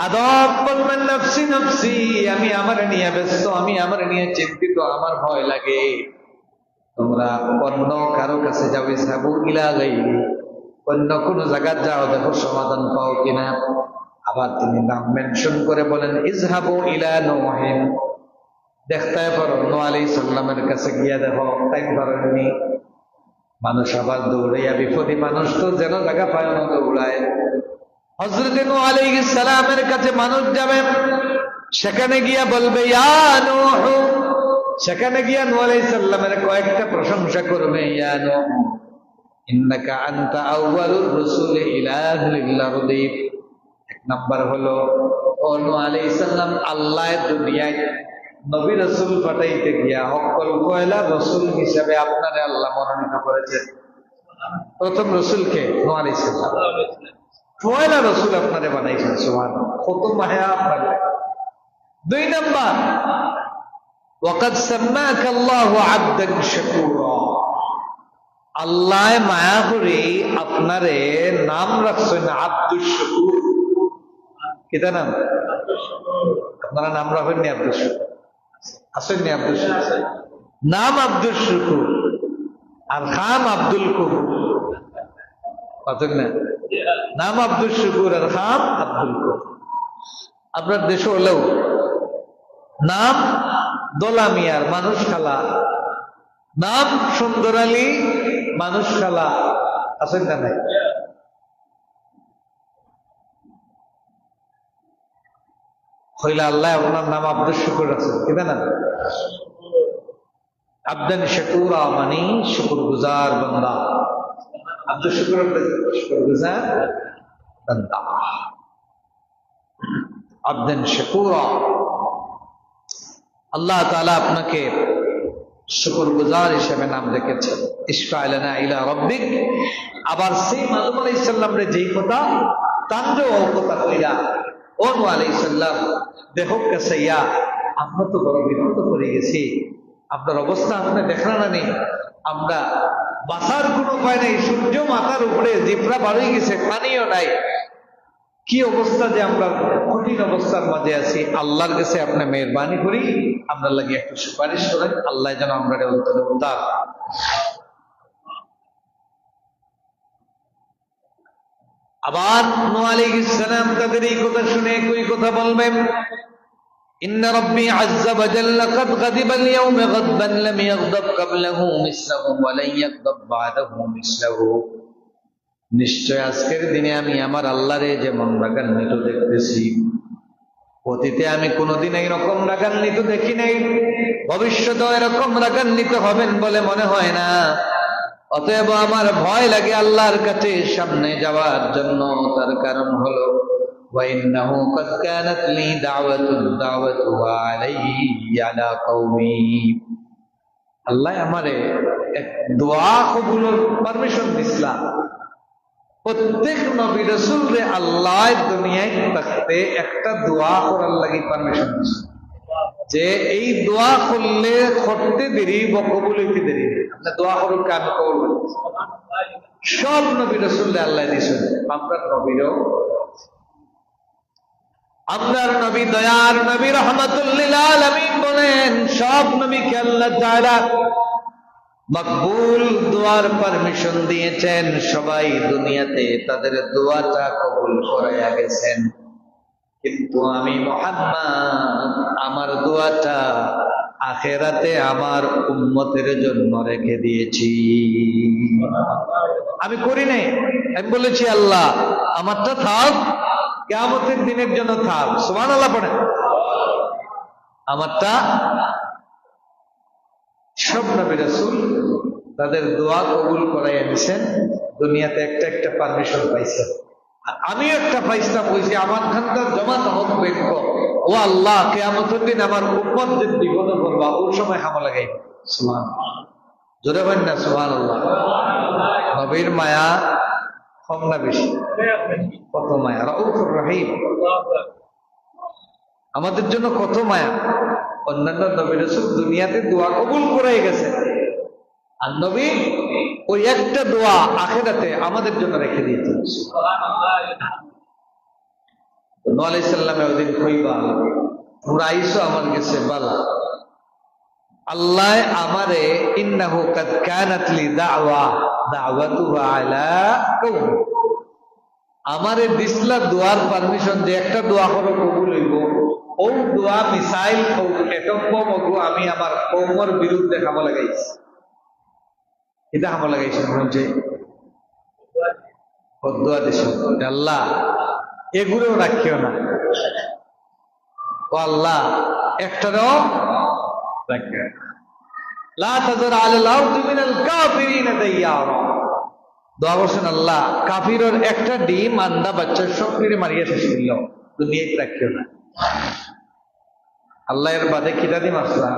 আদম বলবেন, নাফসি নাফসি, আমি আমারে নিয়ে ব্যস্ত, আমি আমারে নিয়ে চিন্তিত, আমার ভয় লাগে। তোমরা অন্য কারো কাছে যাবে, সাবু ইলা গাইরি, অন্য কোনো জায়গা যাও, দেখো সমাধান পাও কিনা। আবার তিনি নাম মেনশন করে বলেন, ইযহাবু ইলা নূহিন, দেখতে পারো নূহ আলাইহিস সালামের কাছে গিয়া দেখো, তাই পারেননি। মানুষ আবার দৌড়াইয়া, বিপদী মানুষ তো যেন জায়গা পায় না, দৌড়ায়। হযরত নূহ আলাইহিস সালামের কাছে মানুষ যাবে, সেখানে গিয়া বলবে, ইয়া নূহ, সেখানে গিয়া নূহ আলাইহিস সালামের কয়েকটা প্রশংসা করবে, ইয়া নূহ ইন্নাকা আনতা আউয়ালুর রাসূলি ইলা আহলিল আরদি। এক নাম্বার হলো ও নূহ আলাইহিস সালাম আল্লাহ দুনিয়ায় নবী রাসূল পাঠাইতে গিয়া অকল পয়লা রাসূল হিসেবে আপনারে আল্লাহ মনোনীত করেছেন। প্রথম রাসূলকে নূহ আলাইহিস সালাম, পয়লা রাসূল আপনারে বানাইছেন। সুবহানাল্লাহ, কত মায়া আপনার। দুই নাম্বার ওয়াকাদ সাম্মাকা আল্লাহু আবদান শাকুরা, আল্লাহ মায়া করে আপনারে নাম রাখছেন আব্দুশ শাকুর। কিতা নাম? আপনারা নাম রাখেননি আব্দুশ শাকুর? আসেননি আব্দুশ শাকুর? নাম আব্দুশ শাকুর আর খাম আব্দুল কুর। পাচ্ছেন না? নাম আব্দুশ শাকুর আর খাম আব্দুল কুর। আপনার দেশে হলেও নাম দোলা মিয়ার মানুষ খালা, নাম সুন্দর আলী মানুষ খালা। আছেন না নাই? হইলে আল্লাহ আপনার নাম আব্দুল শুকুর আছে, কিনা না? আবদান শাকুরা মানে শুকুর গুজার বান্দা। আব্দুল শুকুর শুকুর গুজার বান্দা। আবদান শাকুরা, আল্লাহ তাআলা আপনাকে শুকর গুজার হিসেবে নাম রেখেছেন। ইশফা লানা ইলা রাব্বিক। আবার সেই মাদুম আলাইহিস সালাম রে যেই কথা তান্ডে ও কথা কইরা ও নূহ আলাইহিস সালাম দেখো কাসাইয়া, আমরা তো বড় বিপদ পড়ে গেছি, আপনার অবস্থা আপনি দেখলেন না নি, আমরা বাঁচার কোনো উপায় নাই, সূর্য মাথার উপরে, জিব্রা বার হয়ে গেছে, পানিও নাই, কি অবস্থা যে আমরা কঠিন অবস্থার মাঝে আছি। আল্লাহর কাছে আপনি মেহরবানি করি, আমরা লাগে একটু সুপারিশ করেন, আল্লাহ যেন আমরা উদ্ধার। আবার নূহ আলাইহিস সালাম তাদের এই কথা শুনে একই কথা বলবেন, ইন্না রাব্বি আযযা ওয়া জাল্লা কাদ গাদিবা আল-ইয়াওমা গাদবান লাম ইয়াগদাব ক্বাবলাহু মিসলাহু ওয়া লা ইয়াগদাব বা'দাহু মিসলাহু। নিশ্চয় আজকের দিনে আমি আমার আল্লাহরে যেমন রাগান্বিত দেখতেছি, অতীতে আমি কোনোদিন এইরকম রাগান্বিত দেখি নাই, ভবিষ্যতেও এরকম রাগান্বিত হবেন বলে মনে হয় না। অতএব আমার ভয় লাগে আল্লাহর কাছে সামনে যাওয়ার জন্য। তার কারণ হলো وَإِنَّهُ قَدْ كَانَتْ لِي دَعْوَةٌ عَلَيَّ عَلَى قَوْمِي। আল্লাহ আমারে এক দোয়া কবুলের পারমিশন দিছিলেন। প্রত্যেক নবী রাসূল রে আল্লাহ দুনিয়ায় থাকতে একটা দোয়া করার লাগি পারমিশন দিয়েছে, যে এই দোয়া করলে করতে দেরি বা কবুল হইতে দেরি। আপনি দোয়া করুন, আমি কবুল। সব নবী রাসূল রে আল্লাহ দিয়েছেন, আপনার নবীরও। আপনার নবী দয়ার নবী রাহমাতুল লিল আলামিন বলেন, সব নবীকে আল্লাহ তাআলা মকবুল দোয়ার পারমিশন দিয়েছেন। সবাই দুনিয়াতে তাদের দোয়াটা কবুল করাইয়া গেছেন, কিন্তু আমি মুহাম্মদ আমার দোয়াটা আখিরাতে আমার উম্মতের জন্য রেখে দিয়েছি। আমি করি নাই, আমি বলেছি আল্লাহ আমারটা থাক, কিয়ামতের দিনের জন্য থাক। সুবহানাল্লাহ পড়েন। আমারটা সব নবী রাসূল তাদের দোয়া কবুল করাইয়া দিয়েছেন, দুনিয়াতে একটা একটা পারমিশন পাইছেন। আমিও একটা পাইছিলাম, বলছি আমার খানটা জমা হোক বেঙ্ক, ও আল্লাহ কিয়ামতের দিন আমার উম্মতদের বিপদে পড়বা, ওই সময় হামলা লাগাই। সুবহানাল্লাহ, জোরে বলেন না সুবহানাল্লাহ। নবীর মায়া কম না বেশি? কত মায়া, রাউফুর রহিম, আমাদের জন্য কত মায়া। অন্যান্য নবী রাসূল দুনিয়াতে দোয়া কবুল করে গেছে, আর নবী ওই একটা দোয়া আখিরাতে আমাদের জন্য রেখে দিয়েছেন। নূহ আলাইহিস সালামে ওদিন কইবা, তোমরা আইসো আমার কাছে বালা, আল্লাহ আমারে ইন্নাহু কাদ কানাত লি দাওয়াতু আলা কওমি, আমারে দিসলা দোয়ার পারমিশন, যে একটা দোয়া করো কবুল হইব, ও দোয়া মিসাইল এটম্ব মগু আমি আমার কওমের বিরুদ্ধে হামলা লাগাইছি। এটা হামলা লাগাইছি বলছে দোয়া দিস, আল্লাহ এগুলোও রাখিও না, ও আল্লাহ একটারও রাখিও না। লা তাযর আলাল আরদি মিনাল কাফিরিনা দাইয়ারা, দোয়া করছেন আল্লাহ কাফিরের একটা ডিম আন্দা বাচ্চা সব ফিরে মারিয়া শেষ করল, দুনিয়ায় রাখিও না। আল্লাহ এর বাদে কিতা দি মারলা?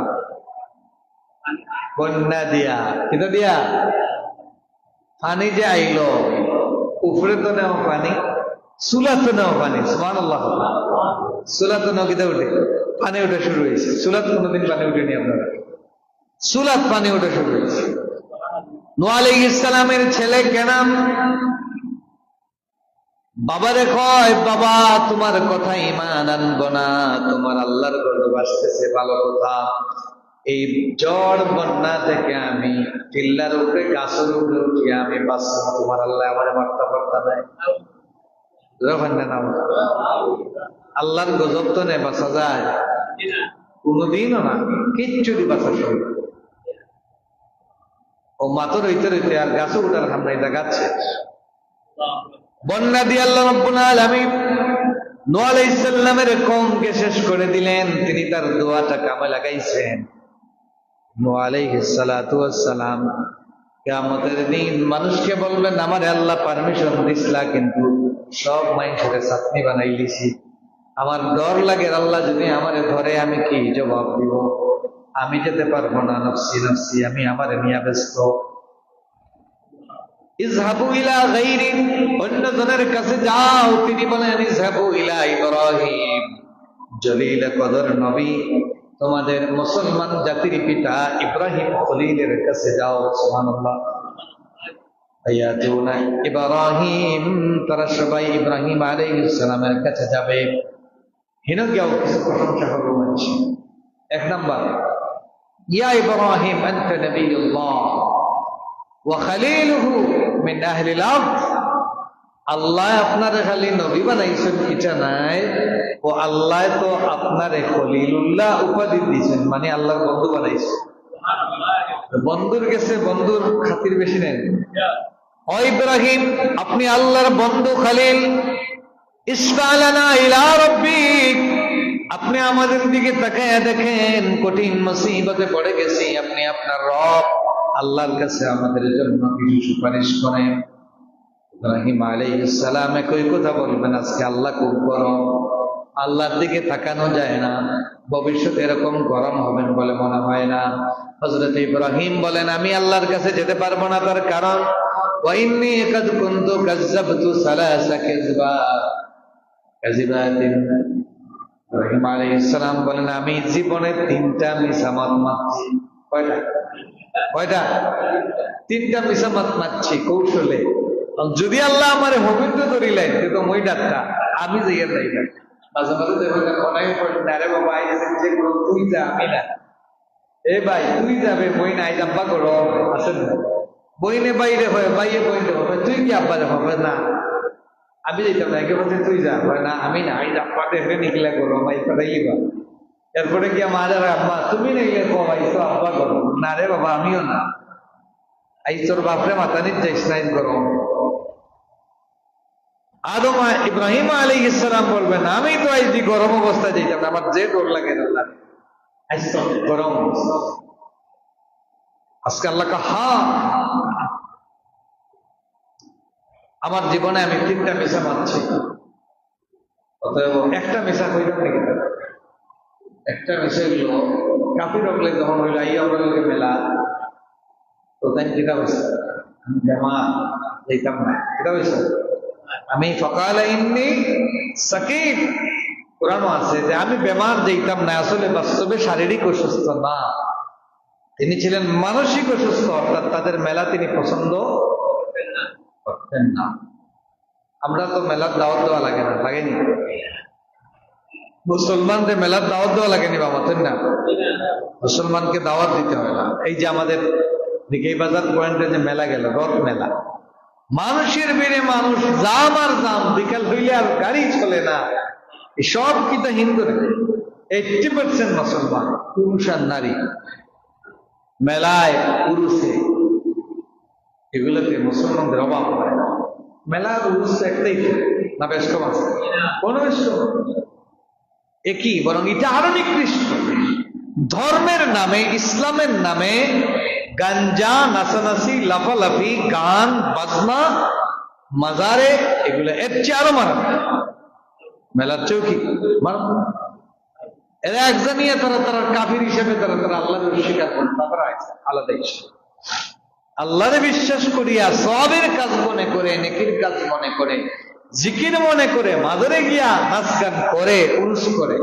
বন্যা দিয়া। কিতা দিয়া? পানি যে আইলো, উপরে তো নেও পানি, চুলা তো নেও পানি। সুবহানাল্লাহ। চুলা তো নেও কিতা উঠে? পানি উঠে শুরু হয়েছে। চুলাত কোনোদিন পানি উঠেনি আপনারা? চুলাত পানি উঠে শুরু হয়েছে। নূহ আলাইহিস সালামের ছেলে কেনান বাবারে কয়, বাবা তোমার কথা ঈমান আনবো না, তোমার আল্লাহর গজব আসতেছে, ভালো কথা। এই ঝড় বন্যা থেকে আমি টিল্লার উপরে গাছের উপরে উঠি আমি বাঁচব, তোমার আল্লাহ আমার মারতে পারতা দেয়। আল্লাহর গজব তো নেই বাঁচা যায় কোনদিনও না, কিচ্ছু দি বাঁচা সম্ভব। ও মাতর হইতে রইতে আর গাছে উঠার হামলা এটা গাছে বন্যা দিয়ে আল্লাহ রাব্বুল আলামিন নূহ আলাইহিস সালামের কওমকে শেষ করে দিলেন। তিনি তার দোয়াটা কামে লাগাইছেন। নূহ আলাইহিস সালাতু ওয়াস সালাম কিয়ামতের দিন মানুষকে বলবেন, আমারে আল্লাহ পারমিশন দিছলা, কিন্তু সব মানুষের চাটনি বানাই দিছি। আমার ডর লাগে আল্লাহ যদি আমারে ধরে আমি কি জবাব দিব? আমি যেতে পারবো না, নফসি নফসি, আমি আমারে নিয়ে ব্যস্ত। ইযহাবু ইলা গায়রি, অন্য জনের কাছে যাও। তিনি বলেন ইযহাবু ইলা ইব্রাহিম, জলিল কদর নবী, তোমাদের মুসলমান জাতির পিতা ইব্রাহিম খলিলের কাছে যাও। সুবহানাল্লাহ। আয়াতুনা ইব্রাহিম, তারা সবাই ইব্রাহিম আলাইহিস সালামের কাছে যাবে। হেন গিয়াও কিছু প্রশংসা করবো মানুষ। এক নাম্বার, ইয়া ইব্রাহিম আনতা নবিয়ুল্লাহ ওয়া খলিলুহু মিন আহলিল আরদ। আল্লাহ আপনারে খালি নবী বানাইছেন এটা নাই, ও আল্লাহ তো আপনারে খলিলুল্লাহ উপাধি দিয়েছেন, মানে আল্লাহর বন্ধু বানাইছেন। বন্ধুর গেছে বন্ধুর খাতির বেশি নেন। ও ইব্রাহিম, আপনি আল্লাহর বন্ধু খলিল। ইসফালানা ইলা রাব্বিক, আপনি আমাদের দিকে তাকায়া দেখেন, কঠিন মুসিবতে পড়ে গেছি, আপনি আপনার রব আল্লাহর কাছে আমাদের জন্য কিছু সুপারিশ করেন। ইব্রাহিম আলাইহিস সালাম একই কথা বলবেন, আজকে আল্লাহ খুব গরম, আল্লাহর দিকে তাকানো যায় না, ভবিষ্যতে এরকম গরম হবেন বলে মনে হয় না। হযরত ইব্রাহিম বলেন, আমি আল্লাহর কাছে যেতে পারবো না, তার কারণ ওয়া ইন্নী কাদ কুনতু কাযাবতু সালাসা কাযিবাতিন। ইব্রাহিম আলাইহিস সালাম বলেন, আমি জীবনে 3টা মিছামত মারছি। কয়টা? কয়টা? 3টা মিছামত মারছি কৌশলে। যদি আল্লাহ আমার হবিন্দ ধরিলেন তো মই ডাক্তা আমি যাইয়া যাই না। মাঝে মাঝে দেখবেন অনেক আরে বাবা আইছে যে তুই যা আমি না, এ ভাই তুই যাবে বই নাই আব্বা করো আসেন না, বইনে বাইরে হয় বাইরে বইতে হবে, তুই কি আব্বারে হবে না, আমি যেতাম না, একে বলছে তুই যা, না আমি না, আমি আব্বাতে হেরে নিকলা করো ভাই পাঠাইলিবা। এরপরে কি আমার আব্বা তুমি নিলে কো ভাই তো আব্বা করো না, রে বাবা আমিও না, এই তোর বাপরে মাথা নিতে যাইস নাই গরম। আদম ইব্রাহিম আলাইহিস সালাম বলবেন, আমি তো আজ গরম অবস্থায় যেতাম না, আমার যে ডর লাগে আল্লাহ আজ তো গরম অবস্থা। আজকে আল্লাহ হা আমার জীবনে আমি 3টা মিশা মারছি, অতএব একটা মিশা কইলাম নাকি? একটা মিশা হইল কাফির হকলে যখন হইল আইয়া মেলা, তো তাই কিতা হয়েছে আমি বেমার যেতাম না, কিতা হয়েছে আমি ফকালা ইন্নী সাকিব। কোরআন আছে যে আমি বেমার যেতাম না, আসলে বাস্তবে শারীরিক অসুস্থ না, তিনি ছিলেন মানসিক অসুস্থ, অর্থাৎ তাদের মেলা তিনি পছন্দ করতেন না। আমরা তো মেলার দাওয়াত দেওয়া লাগে না, লাগেনি? মুসলমানদের মেলার দাওয়াত দেওয়া লাগেনি বাবা, তাই না? মুসলমানকে দাওয়াত দিতে হয় না। এই যে আমাদের দিকে বাজার পয়েন্টে যে মেলা গেল, রথ মেলা, মানুষের বেড়ে মানুষ জাম আর জাম, বিকাল হইলে আর গাড়ি চলে না। সব কিতা হিন্দু 80% মুসলমান, পুরুষ আর নারী। মেলায় পুরুষে এগুলোতে মুসলমানদের অভাব হয়। মেলার উদ্দেশ্য একটাই না, বেশ কম আছে কোন একই, বরং এটা আরো নিকৃষ্ট। ধর্মের নামে, ইসলামের নামে গাঞ্জা, নাচানাচি, লাফালাফি, গান বাজনা, মাজারে, এগুলো এর চেয়ে আরো মারাত্মক। মেলার চেয়েও কি মারাত্মক। এরা একজানিয়ে তারা কাফির হিসেবে তারা আল্লাহর স্বীকার করে, তারপরে আলাদা হিসেবে আল্লাহরে বিশ্বাস করিয়া সওয়াবের কাজ মনে করে, নেকির কাজ মনে করে, জিকির মনে করে, মাজারে গিয়া নাচ গান করে, উরুস করে,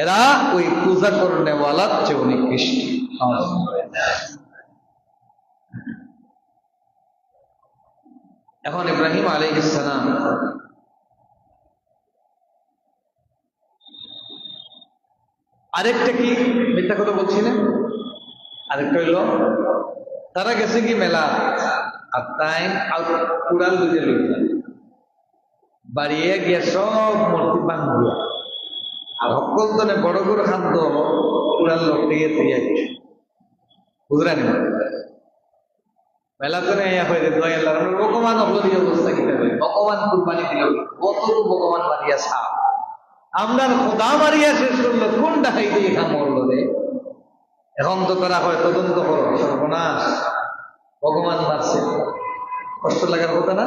এরা ওই পূজা করনেওয়ালার চেয়ে নিকৃষ্ট। এখন ইব্রাহিম আলাইহিস সালাম আরেকটা কি মিথ্যা কথা বলছি না, আরেকটা হইল তারা গেছে কি মেলা, আর তাই কুড়াল দুজে লইল বাড়িয়ে গিয়া সব মূর্তি ভাঙিয়া, আর সকল তনে বড় বড় খাদ্য কুড়াল লটিয়ে দিয়ে বুঝলেন। মেলা তো নেই ভগবান অবধি অবস্থা কি হবে, ভগবান কুরবানি দিল কত ভগবান মারিয়া সাপ, আমরা খোদা মারিয়া শেষ করলো, কোনটা খাইতে এখা মরলো রে। এখন তো তারা হয় তদন্ত করো, সর্বনাশ ভগবান মারছে, কষ্ট লাগার কথা না।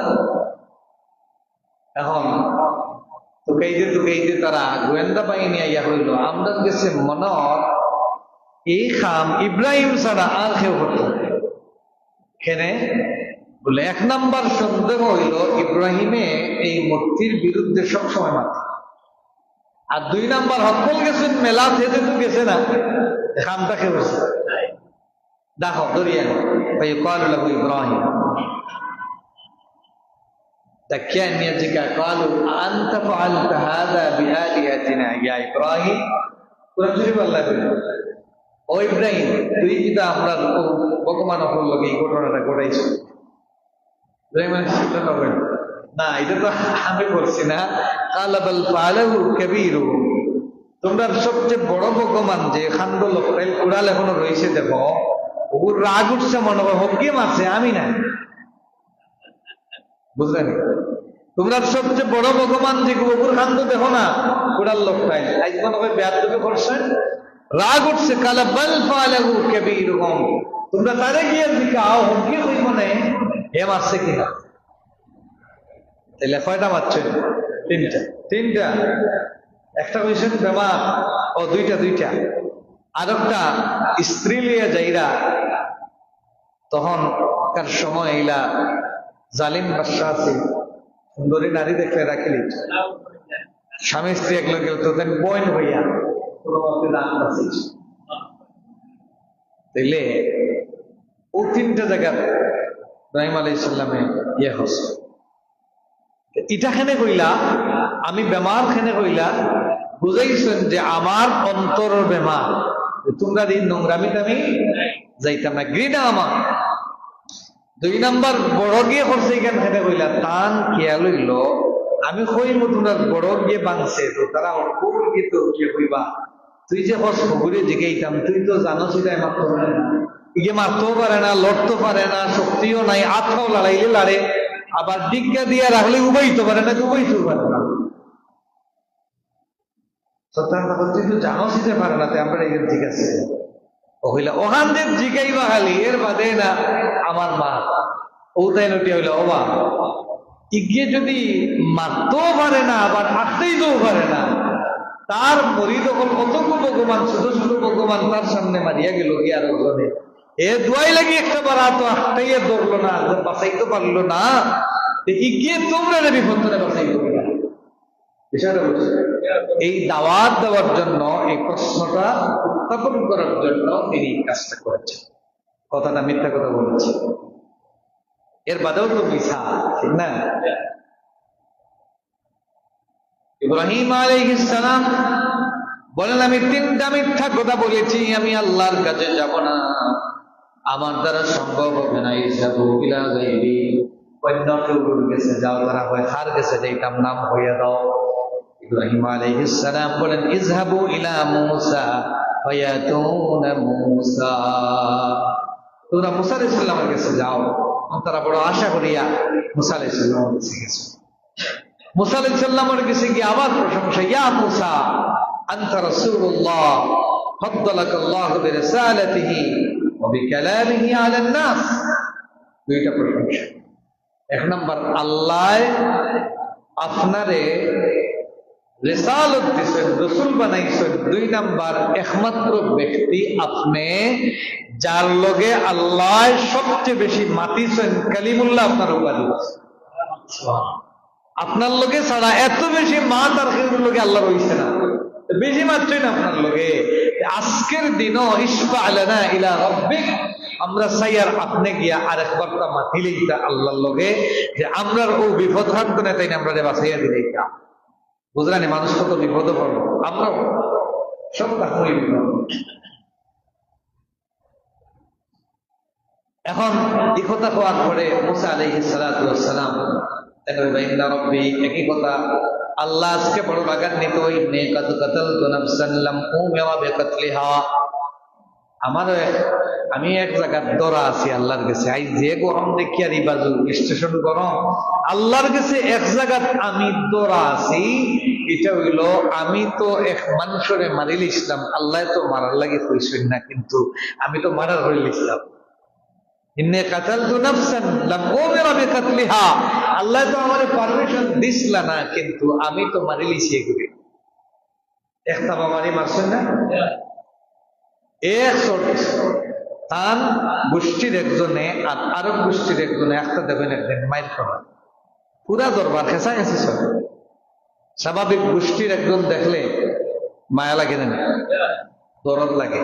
এখন তোকেইতে তারা গোয়েন্দা বাহিনী আইয়া হইল, আমরা গেছে মনত এই খাম ইব্রাহিম ছাড়া আর কেউ করতে কেনে বলে। এক নাম্বার সন্দেহ হইল ইব্রাহিমে এই মূর্তির বিরুদ্ধে সবসময় মাথা, আর দুই নাম্বার হকল গেছেন মেলা থেকে তো গেছে না, খামটা খেয়েছে দেখো দরিয়া ভাই কল লাগু ইব্রাহিম দেখিয়া নিয়ে জিজ্ঞা কালু আনতা ফাআলতা হাযা বিআলিহাতিনা ইয়া ইব্রাহিম। কোরআন শরীফ আল্লাহ বলে, ও ইব্রাহিম তুই কি তা আমরা ভগবান অপর লোক এই ঘটনাটা ঘটাইছ? ইব্রাহিম না, এটা তো আমি বলছি না। কালা বাল ফাআলাহু কাবীরুহুম, তোমরা সবচেয়ে বড় ভগবান যে খান্ড লোকটাই কুড়াল এখনো রয়েছে, দেখো ওগুর রাগ উঠছে মনে হয় হকিম আছে, আমি না, বুঝলেন? তোমরা সবচেয়ে বড় ভগবান যে ওগুর খান্ড দেখো না কুড়াল লোকটাই আজ মনে হয় বেয়াদবি করছেন, রাগ উঠছে। কালা বাল ফাআলাহু কাবীরুহুম, তোমরা তারে গিয়ে জিজ্ঞাও হকি হই মনে হে মারছে কিনা। তাহলে কয়টা মারছে? তিনটা। একটা হয়েছেন বেমার, ও দুইটা। আর একটা স্ত্রী লিয়ে যাইরা তখন কার সময় এইলা জালিম বাদশা আছে, সুন্দরী নারী দেখলে রাখিলি স্বামী স্ত্রী একলো গেল তো বইন হইয়া কোনো মতে দান বাঁচিস। তাইলে ও তিনটা জায়গা ইব্রাহিম আলাইহিস সালামে ইয়ে হচ্ছে, ইটা খেনে কইলা আমি বেমার খেনে কইলা বুঝাইছেন যে আমার অন্তর বেমার, তোমরা দিন নোংরামি আমি যাইতাম না, ঘৃণা আমার। দুই নাম্বার বড় গিয়ে করছে এখান খেনে কইলা টান খেয়াল হইল আমি কইব তোমরা বড় গিয়ে বাংছে, তো তারা অকুর গিয়ে তো গিয়ে কইবা তুই যে হস ঘুরে জিগাইতাম, তুই তো জানো সেটাই মারতে পারে না, ইয়ে মারতেও পারে না, লড়তে পারে না, শক্তিও নাই, আত্মাও লড়াইলে লড়ে, আবার ডিজ্ঞা দিয়া রাখলে উবাইতে পারে না, উবাইতেও পারে না। তুই তো জানো শিখতে পারে না, আমরা এখানে ঠিক আছে হইলা ওখান থেকে জিগাইবা খালি, এর বাদে না আমার মা ও তাই নটি হইলা ওবা ইগিয়ে যদি মারতেও পারে না আবার হাঁটতেই তো পারে না, তার মরিদ কতগুলো ভগবান ছোট ছোট ভগবান তার সামনে মারিয়া গেল কি আর ওজনে এ দুয়াই লাগি একটা বার তো হাঁটাইয়া ধরলো না, বাঁচাইতে পারলো না, ইগিয়ে তোমরা বিপদ বাঁচাইতে পারবে না। বিষয়টা বলছে এই দাওয়াত দেওয়ার জন্য, এই প্রশ্নটা উত্থাপন করার জন্য তিনি কাজটা করেছেন। কথাটা মিথ্যা কথা বলেছে, এর বাদেও তো মিথ্যা, ঠিক না? ইব্রাহিম আলাইহিস সালাম বলেন আমি তিনটা মিথ্যা কথা বলেছি, আমি আল্লাহর কাছে যাব না, আমার দ্বারা সম্ভব হবে না। ইসাবু ইলা গায়রি, অন্য কেউ গেছে যাও, তারা হয় হার গেছে যেতাম নাম হইয়া দাও। ইব্রাহিম আলাইহিস সালাম বলেন ইযহাবু ইলা মূসা ফায়াতুনা মূসা, তোমরা মূসা আলাইহিস সালামের কাছে যাও। তারা বড় আশা করিয়া মূসা আলাইহিস সালামের কাছে গেছে। মূসা আলাইহিস সালামের কাছে গিয়ে আবার প্রশংসা, ইয়া মূসা আনতা রাসূলুল্লাহ ফাদ্দালাকাল্লাহু বিরিসালাতিহি ওয়া বিকালামিহি আলান নাস। দুইটা প্রশংসা। এক নাম্বার, আল্লাহ আপনারে রিসালত দিছেন, রাসূল বানাইছেন। দুই নাম্বার, একমাত্র ব্যক্তি আপনি যার লগে আল্লাহ সবচেয়ে বেশি মাতিছেন, কালিমুল্লাহ আপনার উপাধি। আপনার লগে ছাড়া এত বেশি মাত আর কেউ লগে আল্লাহ রইছে না, বেশি মাত্রই না আপনার লগে। আজকের দিনও ইশফা লানা ইলা রাব্বিক, আমরা চাইয়ার আপনি গিয়া আরেকবার তা মাতিলেই তা আল্লাহর লগে, যে আমরার ও বিপদ ঘাট করে তাই না আমরা বাঁচাইয়া দিলেই তা। বুঝলেন, মানুষ কত বিপদে পড়বো, আমরাও সব তাহলে বিপদ। এখন এই কথা হওয়ার পরে মুসা আলাইহিস সালাতু ওয়াস সালাম ইন্না রাব্বি, একই কথা আল্লাহ আজকে বড় বাগান নিত, ইন্নী কাদ কাতালতু নাফসান লাম উমিরা বিকাতলিহা। আমারও আমি এক জায়গার দরা আছি আল্লাহর কাছে, আই যে গরম দেখি আর বাজু স্টেশন গরম, আল্লাহর কাছে এক জায়গাত আমি দরা আছি। এটা হইল, আমি তো এক মানুষরে মারিল ইসলাম, আল্লাহ তো মারার লাগে কইছেন না, কিন্তু আমি তো মারার হইল ইসলাম। ইন্নী কাতালতু নাফসান লাম উমিরা বিকাতলিহা, আল্লাহ তো আমারে পারমিশন দিছিল না, কিন্তু আমি তো মারিলিছি এগুলি। একটা বাবারি মারছেন না, তার গোষ্ঠীর একজনে আর আরব গোষ্ঠীর একজনে একটা দেবেন একদিন মাইর করা, পুরা দরবার খেঁচা গেছে সব। স্বাভাবিক গোষ্ঠীর একজন দেখলে মায়া লাগে না, দরদ লাগে।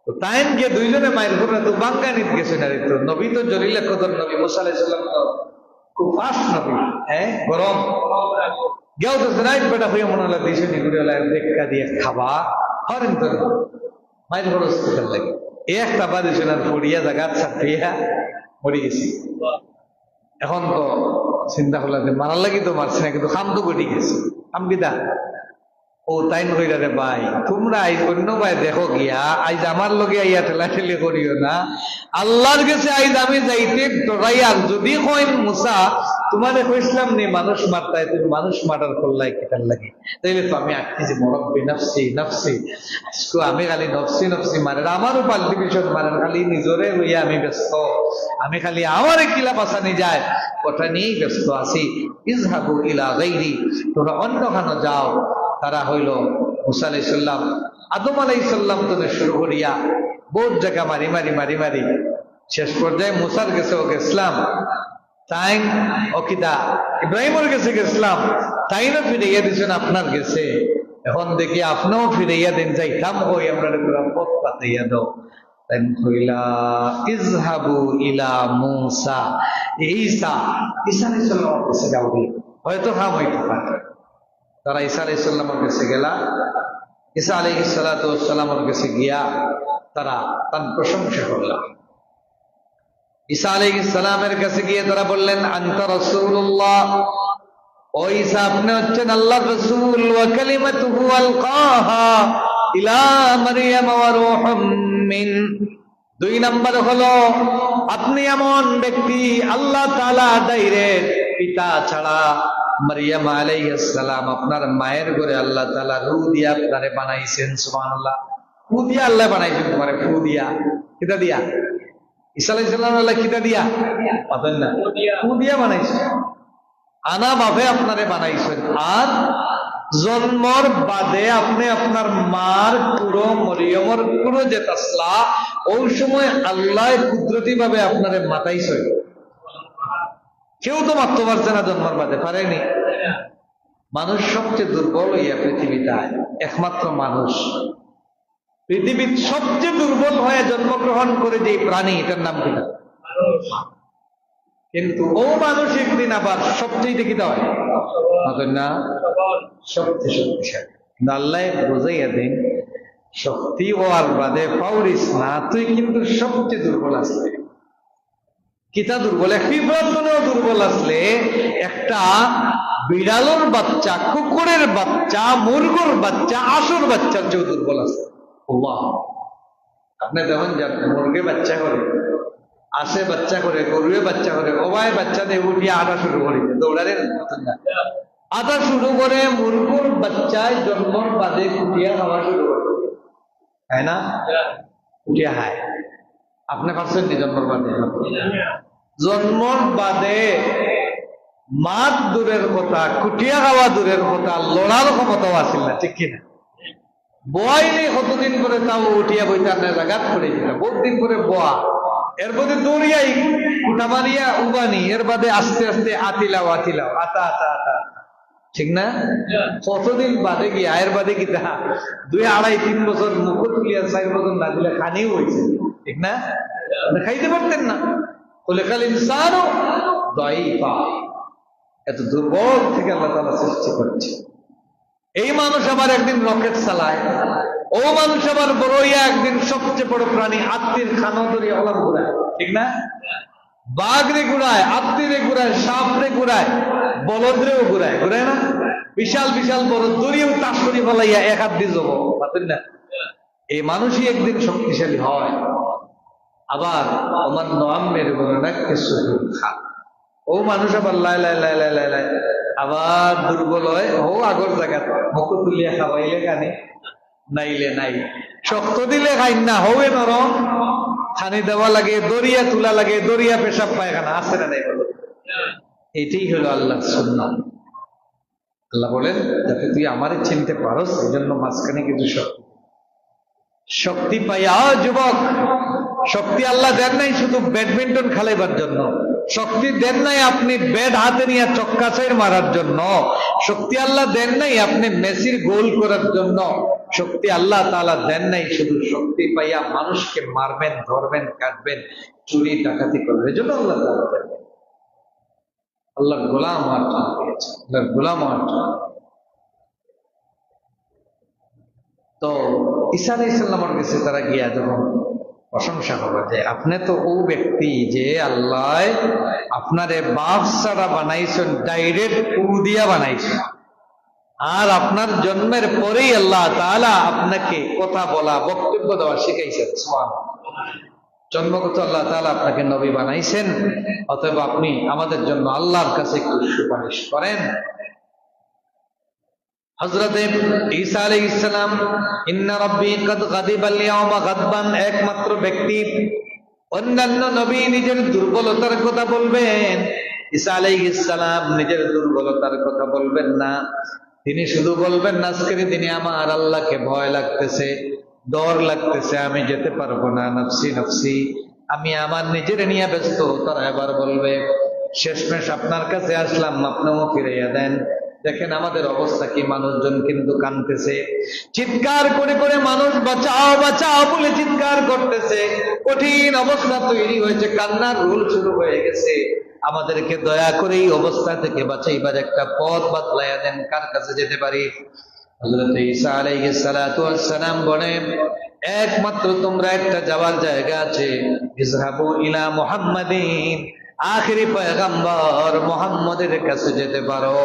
তো তাই গিয়ে দুইজনে মায়ের ঘুরে তো বাঙ্গানিত গেছে না, তো নবী তো জলিল কদর নবী মুসা আলাইহিস সালাম তো খুব ফাস্ট নবী, গরম গেও তো রাইট বেটা হয়ে মনে হলো দিছে নিগুড়ি দেখা দিয়ে খাবা হরেন তো মায়ের বড় হসপিটাল লাগে। একটা বাদিছে না, পড়িয়া জায়গা ছাপিয়া মরে গেছি। এখন তো চিন্তা করলাম যে মারার লাগি তো মারছি না, কিন্তু খাম তো গটি গেছে, খাম কিতা ও তাই নইরা রে ভাই, তোমরা আই অন্য ভাই দেখো গিয়া, আইজ আমার লগে আইয়া ঠেলাঠেলি করিও না, আল্লাহর কাছে আইজ আমি যাইতে ডরাইয়ার। যদি কই মুসা তোমারে কইছিলাম নি মানুষ মারতাই, তুমি মানুষ মারার করলাই কিতার লাগে, তাইলে তো আমি আটকি যে মরব্বি নফসি নফসি, আজকে আমি খালি নফসি নফসি মারেন, আমারও পাল্টি পিছন মারেন, খালি নিজরে হইয়া আমি ব্যস্ত, আমি খালি আমারে কিলা বাঁচানি যায় কথা নিয়েই ব্যস্ত আছি। ইযহাবু ইলা গায়রি, তোমরা অন্যখানে যাও। তারা হইল মুসা আলাইহিস সালাম, আদম আলাইহিস সালাম থেকে শুরু করিয়া বহুত জায়গা মারি মারি মারি মারি শেষ পর্যায়ে মুসার গেছে ও গেছিলাম, তাই অকিদা ইব্রাহিমের কাছে গেছিলাম, তাইও ফিরাইয়া দিচ্ছেন আপনার গেছে। এখন দেখি আপনিও ফিরাইয়া দিন, যাইতাম কই আমরা পুরা পথ পাতাইয়া দাও। তাই কইলা ইযহাবু ইলা মুসা, ঈসা ঈসা আলাইহিস সালামের কাছে যাও, হয়তো কাম হইতে পারে। তারা ঈসা আলাইহিস সালামের কাছে গেলা, ঈসা আলাইহিস সালাতু ওয়াস সালামের কাছে গিয়া তারা তার প্রশংসা করলা। ঈসা আলাইহিস সালামের কাছে গিয়ে তারা বললেন, আনতা রাসূলুল্লাহ, ও ঈসা আপনি হচ্ছেন আল্লাহর রাসূল, ওয়া কালিমাতুহু আলকাহা ইলা মারইয়াম ওয়া রূহুম মিন। দুই নাম্বার হলো আপনি এমন ব্যক্তি, আল্লাহ তাআলা ডাইরেক্ট পিতা ছাড়া মারইয়াম আলাইহিস সালাম আপনার মায়ের ঘরে আল্লাহ তাআলা রূহ দিয়া আপনারে বানাইছেন। সুবহানাল্লাহ, ফু দিয়া আল্লাহ বানাইছেন তোমারে, ফু দিয়া। কিটা দিয়া? ঈসা আলাইহিস সালাম আল্লাহ কিটা দিয়া? পাবেন না, ফু দিয়া বানাইছেন। আনা ভাবে আপনারে বানাইছেন। আর জন্মর বাদে আপনি আপনার মার পুরো মরিয়মর পুরো যে তাসলা, ওই সময় আল্লাহ কুদরতি ভাবে আপনারে মাতাইছেন। কেউ তো মারতে পারছে না জন্মার বাদে, পারেনি। মানুষ সবচেয়ে দুর্বল হইয়া পৃথিবীতে, একমাত্র মানুষ পৃথিবীর সবচেয়ে দুর্বল হয়ে জন্মগ্রহণ করে যে প্রাণী, এটার নাম কিনা? কিন্তু ও মানুষ একদিন আবার সবচেয়ে দেখিতে হয় না, সবচেয়ে শক্তিশালী। আল্লাহ বোঝাইয়া দিন, শক্তি হওয়ার বাদে পাউরিস না, তুই কিন্তু সবচেয়ে দুর্বল আসলে। কিতা দুর্বল? পিঁপড়ার দুর্বল আসলে, একটা বিড়ালোর বাচ্চা, কুকুরের বাচ্চা, মুরগোর বাচ্চা, আসর বাচ্চার চেয়েও দুর্বল আছে। আপনি দেখুন, মুরগে বাচ্চা করে, আসে বাচ্চা করে, গরুয়ে বাচ্চা করে, ওবায় বাচ্চা দিয়ে উঠিয়ে আটা শুরু করে, দৌড়ারে আটা শুরু করে। মুরগুর বাচ্চায় জন্মর বাদে কুটিয়া খাওয়া শুরু করে, তাই না? কুটিয়া খায়। আপনি পারছেন নি জন্মর বাদে? জন্মর বাদে মাত দূরের কথা, কুটিয়া খাওয়া দূরের কথা, লড়ার ক্ষমতাও আসিল না, ঠিক কিনা? বয়নি কতদিন করে তাও উঠিয়া বইতার না, জাগাত করে দিতা বহুত দিন করে বোয়া, এর বাদে দৌড়িয়াই কুটা মারিয়া উবানি, এর বাদে আস্তে আস্তে আতিলাও আতা আতা আতা, ঠিক না? কতদিন বাদে গিয়ে আয়ের বাদে কি তা 2-2.5-3 বছর মুখ তুলিয়া 4 বছর না দিলে খানিও হয়েছে, ঠিক না? খাইতে পারতেন না। বলে খালি ইনসানও দাইফা, এত দুর্বল থেকে আল্লাহ তাআলা সৃষ্টি করছে। এই মানুষ আবার একদিন রকেট চালায়, ও মানুষ আবার বড়ইয়া একদিন সবচেয়ে বড় প্রাণী হাতির খানা ধরিয়া হলাম ঘুরায়, ঠিক না? বাঘরে ঘুরায়, হাতিরে ঘুরায়, সাপরে ঘুরায়, বলদরেও ঘুরায়, ঘুরায় না? বিশাল বিশাল বড় দড়িও তাস করি ফেলাইয়া এক হাত দিয়ে যাবো, পাতেন না? এই মানুষই একদিন শক্তিশালী হয়। আবার আমার নামের গুণাকে সুযোগ খা, ও মানুষ আবার লাই লাই লাই লাই লাই লাই আবার দুর্বল হয়, ও আগর জায়গা মুখ তুলিয়া খাওয়াইলে কানে নাইলে নাই, শক্ত দিলে খাই না, হবে নরম খানি দেওয়া লাগে, দরিয়া তুলা লাগে, দরিয়া পেশাব পায়খানা আছে না নাই বলো? এটাই হলো আল্লাহর সুন্নাত। আল্লাহ বলেন যাতে তুই আমারে চিনতে পারস, এই জন্য মাঝখানে কিছু শক্তি পাইয়া যুবক, শক্তি আল্লাহ দেন নাই শুধু ব্যাডমিন্টন খেলাইবার জন্য, শক্তি দেন নাই আপনি ব্যাট হাতে নিয়ে চক্কা চাইর মারার জন্য, শক্তি আল্লাহ দেন নাই আপনি মেসির গোল করার জন্য, শক্তি আল্লাহ তাআলা দেন নাই শুধু শক্তি পাইয়া মানুষকে মারবেন, ধরবেন, কাটবেন, চুরি ডাকাতি করবেন, এই জন্য আল্লাহ তাআলা দেন। আল্লাহর গোলাম হওয়ার জন্য পেয়েছে, আল্লাহর গোলাম হওয়ার জন্য। তো ঈসা আলাইহিস সালামের কাছে তারা গিয়া যখন প্রশংসা করবে যে আপনি তো ও ব্যক্তি যে আল্লাহ আপনারে বাপ ছাড়া বানাইছেন, ডাইরেক্ট উ দিয়া বানাইছেন, আর আপনার জন্মের পরেই আল্লাহ তাআলা আপনাকে কথা বলা, বক্তব্য দেওয়া শিখাইছেন। সুবহানাল্লাহ। জন্মগত আল্লাহ তাআলা আপনাকে নবী বানাইছেন, অতএব আপনি আমাদের জন্য আল্লাহর কাছে একটু সুপারিশ করেন। হযরত ঈসা আলাইহিস সালাম ইন্না রাব্বী কাদ গাদিবাল ইয়াওমা গাদবান একমাত্র ব্যক্তি, অন্যান্য নবী নিজের দুর্বলতার কথা বলবেন, ঈসা আলাইহিস সালাম নিজের দুর্বলতার কথা বলবেন না। তিনি শুধু বলবেন না আজকের দিনে আমার আল্লাহকে ভয় লাগতেছে, ডর লাগতেছে, আমি যেতে পারবো না, নফসি নফসি, আমি আমার নিজের নিয়ে ব্যস্ত। তারা এবার বলবে শেষমেশ আপনার কাছে আসলাম, আপনিও ফিরাইয়া দেন। দেখেন আমাদের অবস্থা কি, মানুষজন কিন্তু কাঁদতেছে, চিৎকার করে করে মানুষ বাঁচাও বাঁচাও বলে চিৎকার করতেছে, কঠিন অবস্থা তৈরি হয়েছে, কান্নার রোল শুরু হয়ে গেছে। আমাদেরকে দয়া করে এই অবস্থা থেকে বাঁচাইবার একটা পথ বাতলাইয়া দেন, কার কাছে যেতে পারি? হযরত ঈসা আলাইহিস সালাতু ওয়াস সালাম বলেন একমাত্র তোমরা একটা যাওয়ার জায়গা আছে, ইযহাবু ইলা মুহাম্মাদিন, আখেরি পয়গম্বর মুহাম্মদের কাছে যেতে পারো।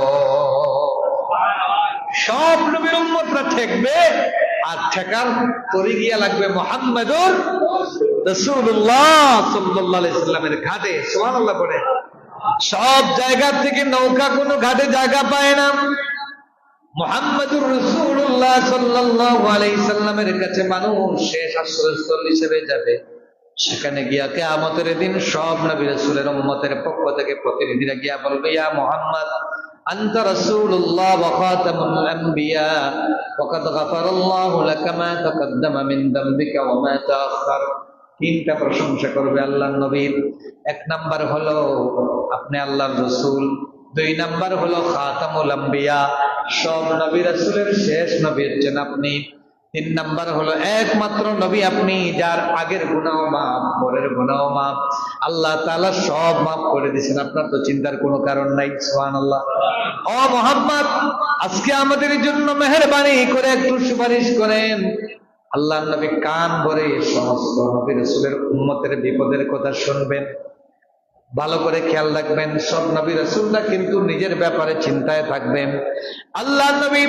সব নবীর উম্মতরা ঠেকবে, আর ঠেকার তরি গিয়া লাগবে মুহাম্মাদুর রাসূলুল্লাহ সাল্লাল্লাহু আলাইহি সাল্লামের ঘাটে। সুবহানাল্লাহ বলে সব জায়গা থেকে নৌকা কোনো ঘাটে জায়গা পায় না, মুহাম্মাদুর রাসূলুল্লাহ সাল্লাল্লাহু আলাইহি সাল্লামের কাছে মানুষ শেষ আশ্রয়স্থল হিসেবে যাবে। সেখানে গিয়া কিয়ামতের দিন সব নবী রাসূলের উম্মতের পক্ষ থেকে প্রতিনিধিরা গিয়া বলবে ইয়া মুহাম্মদ আনতা রাসূলুল্লাহ ওয়া খাতামুল আম্বিয়া ওয়া কাদ গাফারাল্লাহু লাকা মা তাকাদ্দামা মিন যামবিকা ওয়া মা তাআখার। তিনটা প্রশংসা করবে আল্লাহর নবীর। এক নাম্বার হলো আপনি আল্লাহর রাসূল, দুই নাম্বার হলো খাতামুল আম্বিয়া, সব নবী রাসূলের শেষ নবী হচ্ছেন আপনি, তিন নাম্বার হলো একমাত্র নবী আপনি যার আগের গুনাহ মাফ, পরের গুনাহ মাফ, আল্লাহ তাআলা সব মাফ করে দিয়েছেন, আপনার তো চিন্তার কোনো কারণ নাই। সুবহানাল্লাহ। ও মুহাম্মদ আজকে আমাদের জন্য মেহেরবানি করে একটু সুপারিশ করেন। আল্লাহর নবী কান ভরে সমস্ত নবী রাসূলের উম্মতের বিপদের কথা শুনবেন। ভালো করে খেয়াল রাখবেন, সব নবী রাসূলরা কিন্তু নিজের ব্যাপারে চিন্তায় থাকবেন। আল্লাহ নবী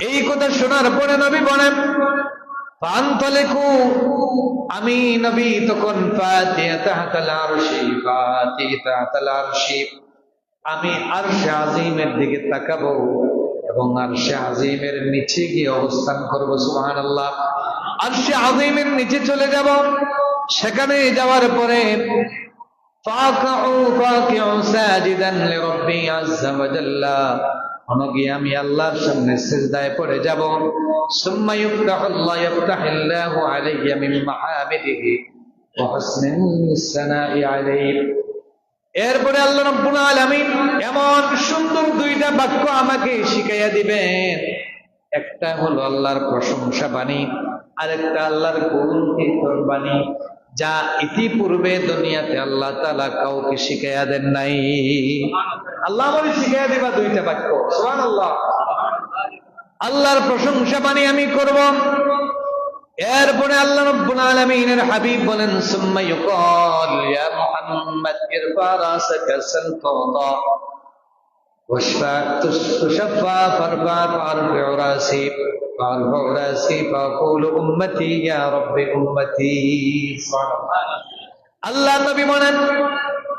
এই কথা শোনার পরে নবী বলেন ফানতালিকু, আমি নবী তখন ফাতিহাতাল আরশি, ফাতিহাতাল আরশি, আমি আরশে আজিমের দিকে তাকাবো এবং আরশে আজিমের নিচে গিয়ে অবস্থান করব। সুবহানাল্লাহ। আরশে আজিমের নিচে চলে যাব, সেখানে যাওয়ার পরে ফাকিউ সাজিদান লিরাব্বি আযজা ওয়া জাল্লা, আমি আল্লাহর সামনে সিজদায় পড়ে যাব। সুম্মা ইফতাহিল্লাহু আলাইয়া মিন মাহামিদিহি ওয়া হুসনিস সানাই আলাইহি। এরপরে আল্লাহ রাব্বুল আলামিন এমন সুন্দর দুইটা বাক্য আমাকে শিখাইয়া দিবেন। একটা হলো আল্লাহর প্রশংসা বাণী, আরেকটা আল্লাহর গুণ কীর্তন বাণী, যা ইতিপূর্বে দুনিয়াতে আল্লাহ তাআলা কাউকে শিখাইয়া দেন নাই। আল্লাহ আমাকে শিখাইয়া দিবা দুইটা বাক্য। সুবহানাল্লাহ। আল্লাহর প্রশংসা বাণী আমি করব। এরপরে আল্লাহ রাব্বুল আলামিনের হাবিব বলেন, সুম্মা ইউকাল ইয়া মুহাম্মদ ইরফা রাসাকা সালতাওদা ওয়াশফা তুশফা ফারফা ফারফিউ রাসি ফারফিউ রাসি ফাকুলু উম্মতি ইয়া রাব্বি উম্মতি। সুবহানাল্লাহ। আল্লাহ নবী বলেন,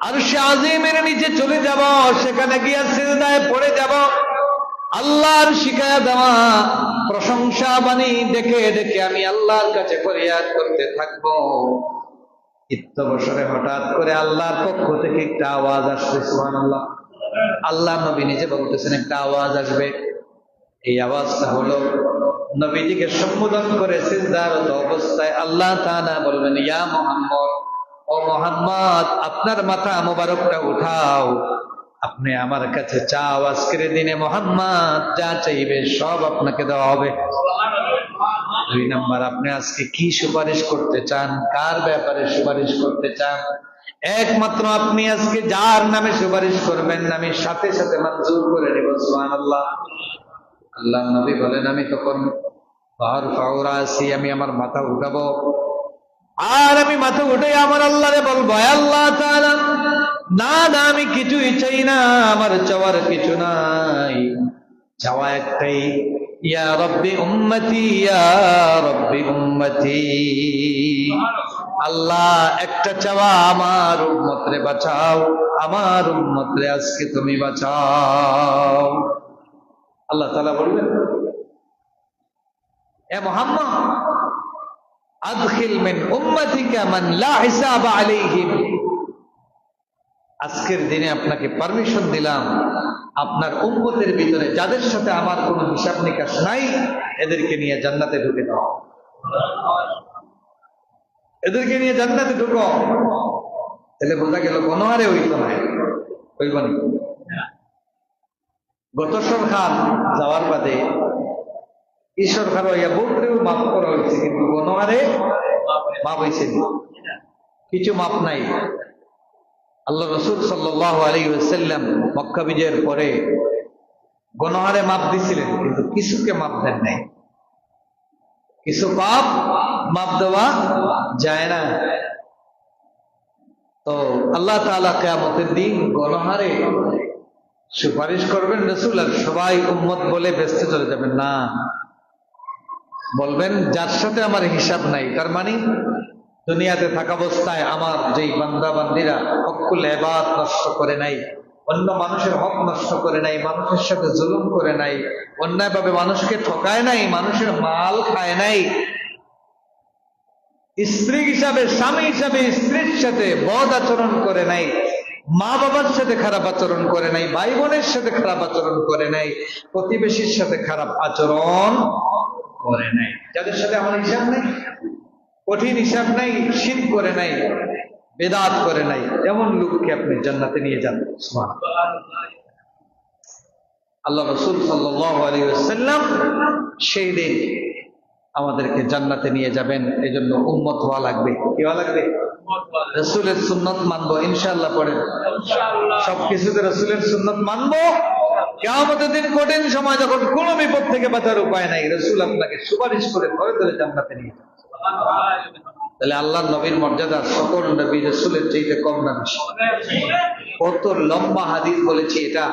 আরশে আজিমের নিচে চলে যাব, সেখানে গিয়ে সিজদায় পড়ে যাব। আল্লাহর শিখায়া দেওয়া প্রশংসা বাণী দেখে দেখে আমি আল্লাহর কাছে ফরিয়াদ করতে থাকবো। ইত্যবসরে হঠাৎ করে আল্লাহর পক্ষ থেকে একটা আওয়াজ আসবে। সুবহানাল্লাহ। আল্লাহ নবী নিজে বলতেছেন একটা আওয়াজ আসবে। এই আওয়াজটা হলো নবীজিকে সম্বোধন করে সিজদারত অবস্থায় আল্লাহ তাআলা বলবেন, ইয়া মুহাম্মদ, ও মুহাম্মদ, আপনার মাথা মোবারকটা উঠাও, আপনি আমার কাছে চাও। আজকের দিনে মুহাম্মদ যা চাইবে সব আপনাকে দেওয়া হবে। দুই নাম্বার, আপনি আজকে কি সুপারিশ করতে চান, কার ব্যাপারে সুপারিশ করতে চান? একমাত্র আপনি আজকে যার নামে সুপারিশ করবেন আমি সাথে সাথে মঞ্জুর করে নেব। সুবহানাল্লাহ। আল্লাহ নবী বলেন, আমি তখন আমি আমার মাথা উঠাবো, আর আমি মাথা উঠে আমার আল্লাহরে বলবো, আল্লাহ তাআলা, না না, আমি কিছুই চাই না, আমার চাওয়ার কিছু নাই, চাওয়া একটাই, ইয়া রব্বি উম্মতি, ইয়া রব্বি উম্মতি। আল্লাহ একটা চাওয়া, আমার উম্মতরে বাঁচাও, আমার উম্মতরে আজকে তুমি বাঁচাও। আল্লাহ তাআলা বলবেন, এ মুহাম্মদ, আদখিল মিন উম্মতিকা মান লা হিসাবা আলাইহিম, আজকের দিনে আপনাকে পারমিশন দিলাম, আপনার উম্মতের ভিতরে যাদের সাথে আমার কোনো হিসাব নিকাশ নাই, এদেরকে নিয়ে জান্নাতে ঢুকে দাও, এদেরকে নিয়ে জান্নাতে ঢুকো। তাহলে বোঝা গেল গণহারে হইতো না, হইব না। গত সরকার যাওয়ার বাদে এই সরকার হইয়া বহুকেও মাফ করা হয়েছে, কিন্তু গণহারে মাপ হয়েছে, কিছু মাপ নাই। আল্লাহ রাসূল সাল্লাল্লাহু আলাইহি ওয়াসাল্লাম মক্কা বিজয়ের পরে গণহারে মাপ দিছিলেন, কিন্তু কিছুকে মাপ দেন নাই। কিছু পাপ মাপ দেওয়া যায় না। তো আল্লাহ তাআলা কিয়ামতের দিন গণহারে সুপারিশ করবেন রাসূল, আর সবাই উম্মত বলে ব্যস্ত চলে যাবেন না, বলবেন যার সাথে আমার হিসাব নাই, তার মানে দুনিয়াতে থাকা অবস্থায় আমার যেই বান্দা বান্দিরা হকুল ইবাদ নষ্ট করে নাই, অন্য মানুষের হক নষ্ট করে নাই, মানুষের সাথে জুলুম করে নাই, অন্যায়ভাবে মানুষকে ঠকায় নাই, মানুষের মাল খায় নাই, স্ত্রী হিসাবে স্বামী হিসাবে স্ত্রীর সাথে বদ আচরণ করে নাই, মা বাবার সাথে খারাপ আচরণ করে নাই, ভাই বোনের সাথে খারাপ আচরণ করে নাই, প্রতিবেশীর সাথে খারাপ আচরণ করে নাই, যাদের সাথে আমার হিসাব নাই, কঠিন হিসাব নাই, শিরক করে নাই, বেদাত করে নাই, এমন লোককে আপনি জান্নাতে নিয়ে যান। আল্লাহ রাসূল সাল্লাল্লাহু আলাইহি ওয়াসাল্লাম সেই দিন আমাদেরকে জান্নাতে নিয়ে যাবেন। এই জন্য উম্মত হওয়া লাগবে। কি হওয়া লাগবে? রাসূলের সুন্নাত মানবো ইনশাআল্লাহ। পড়েন, সবকিছুতে রাসূলের সুন্নাত মানবো। কিয়ামতের দিন কঠিন সময় যখন কোনো বিপদ থেকে বাঁচার উপায় নাই, রাসূল আপনাকে সুপারিশ করে ধরে ধরে জান্নাতে নিয়ে যান। তাহলে আল্লাহর নবীর মর্যাদা সকল নবী রাসূলের চাইতে কম না বেশি? কত লম্বা হাদিস বলেছি, এটা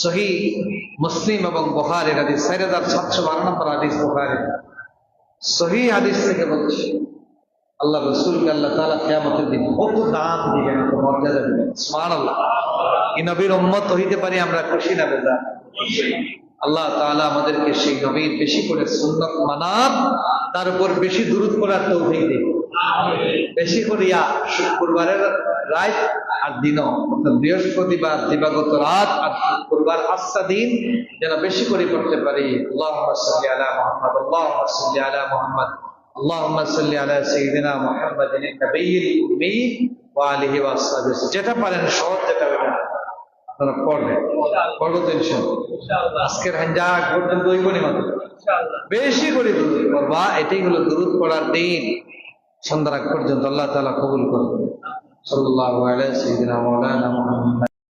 সহিহ মুসলিম এবং বুখারীর হাদিস, 4712 নম্বর হাদিস বুখারীর সহিহ হাদিস থেকে বলছি। আল্লাহ রাসূলকে আল্লাহ তাআলা কিয়ামতের দিন কত দাম দিবেন, কত মর্যাদা দিবেন। সুবহানাল্লাহ। এই নবীর উম্মত হইতে পারি আমরা, খুশি না বেজার? আল্লাহ তাআলা আমাদেরকে সেই নবীর বেশি করে সুন্নাত মানার, তার উপর বেশি দুরূদ পড়ার তৌফিক দিন। বেশি করিয়া শুক্রবারের রাত আর দিনও, অর্থাৎ বৃহস্পতিবার দিবাগত রাত আর শুক্রবার আচ্ছা দিন যেন বেশি করে পড়তে পারি। আল্লাহুম্মা সাল্লি আলা মুহাম্মদ, আল্লাহুম্মা সাল্লি আলা মুহাম্মদ, আল্লাহুম্মা সাল্লি আলা সাইয়্যিদিনা মুহাম্মাদিন নবিয়্যিল উম্মি ওয়া আলিহি ওয়া আসহাবিহি। যেটা পারেন সহজ, যেটা পারেন আপনারা পড়বেন, পড়বো তো ইনশাআল্লাহ। আজকের হাঞ্জা পর্যন্ত ওই বনি মাত্র বেশি করে দুরূদ পড়বা, এটাই হলো দুরূদ পড়ার দিন। সন্ধ্যা রাত পর্যন্ত আল্লাহ তাআলা কবুল করুন। সাল্লাল্লাহু আলাইহি সাইয়্যিদিনা মাওলানা মুহাম্মদ।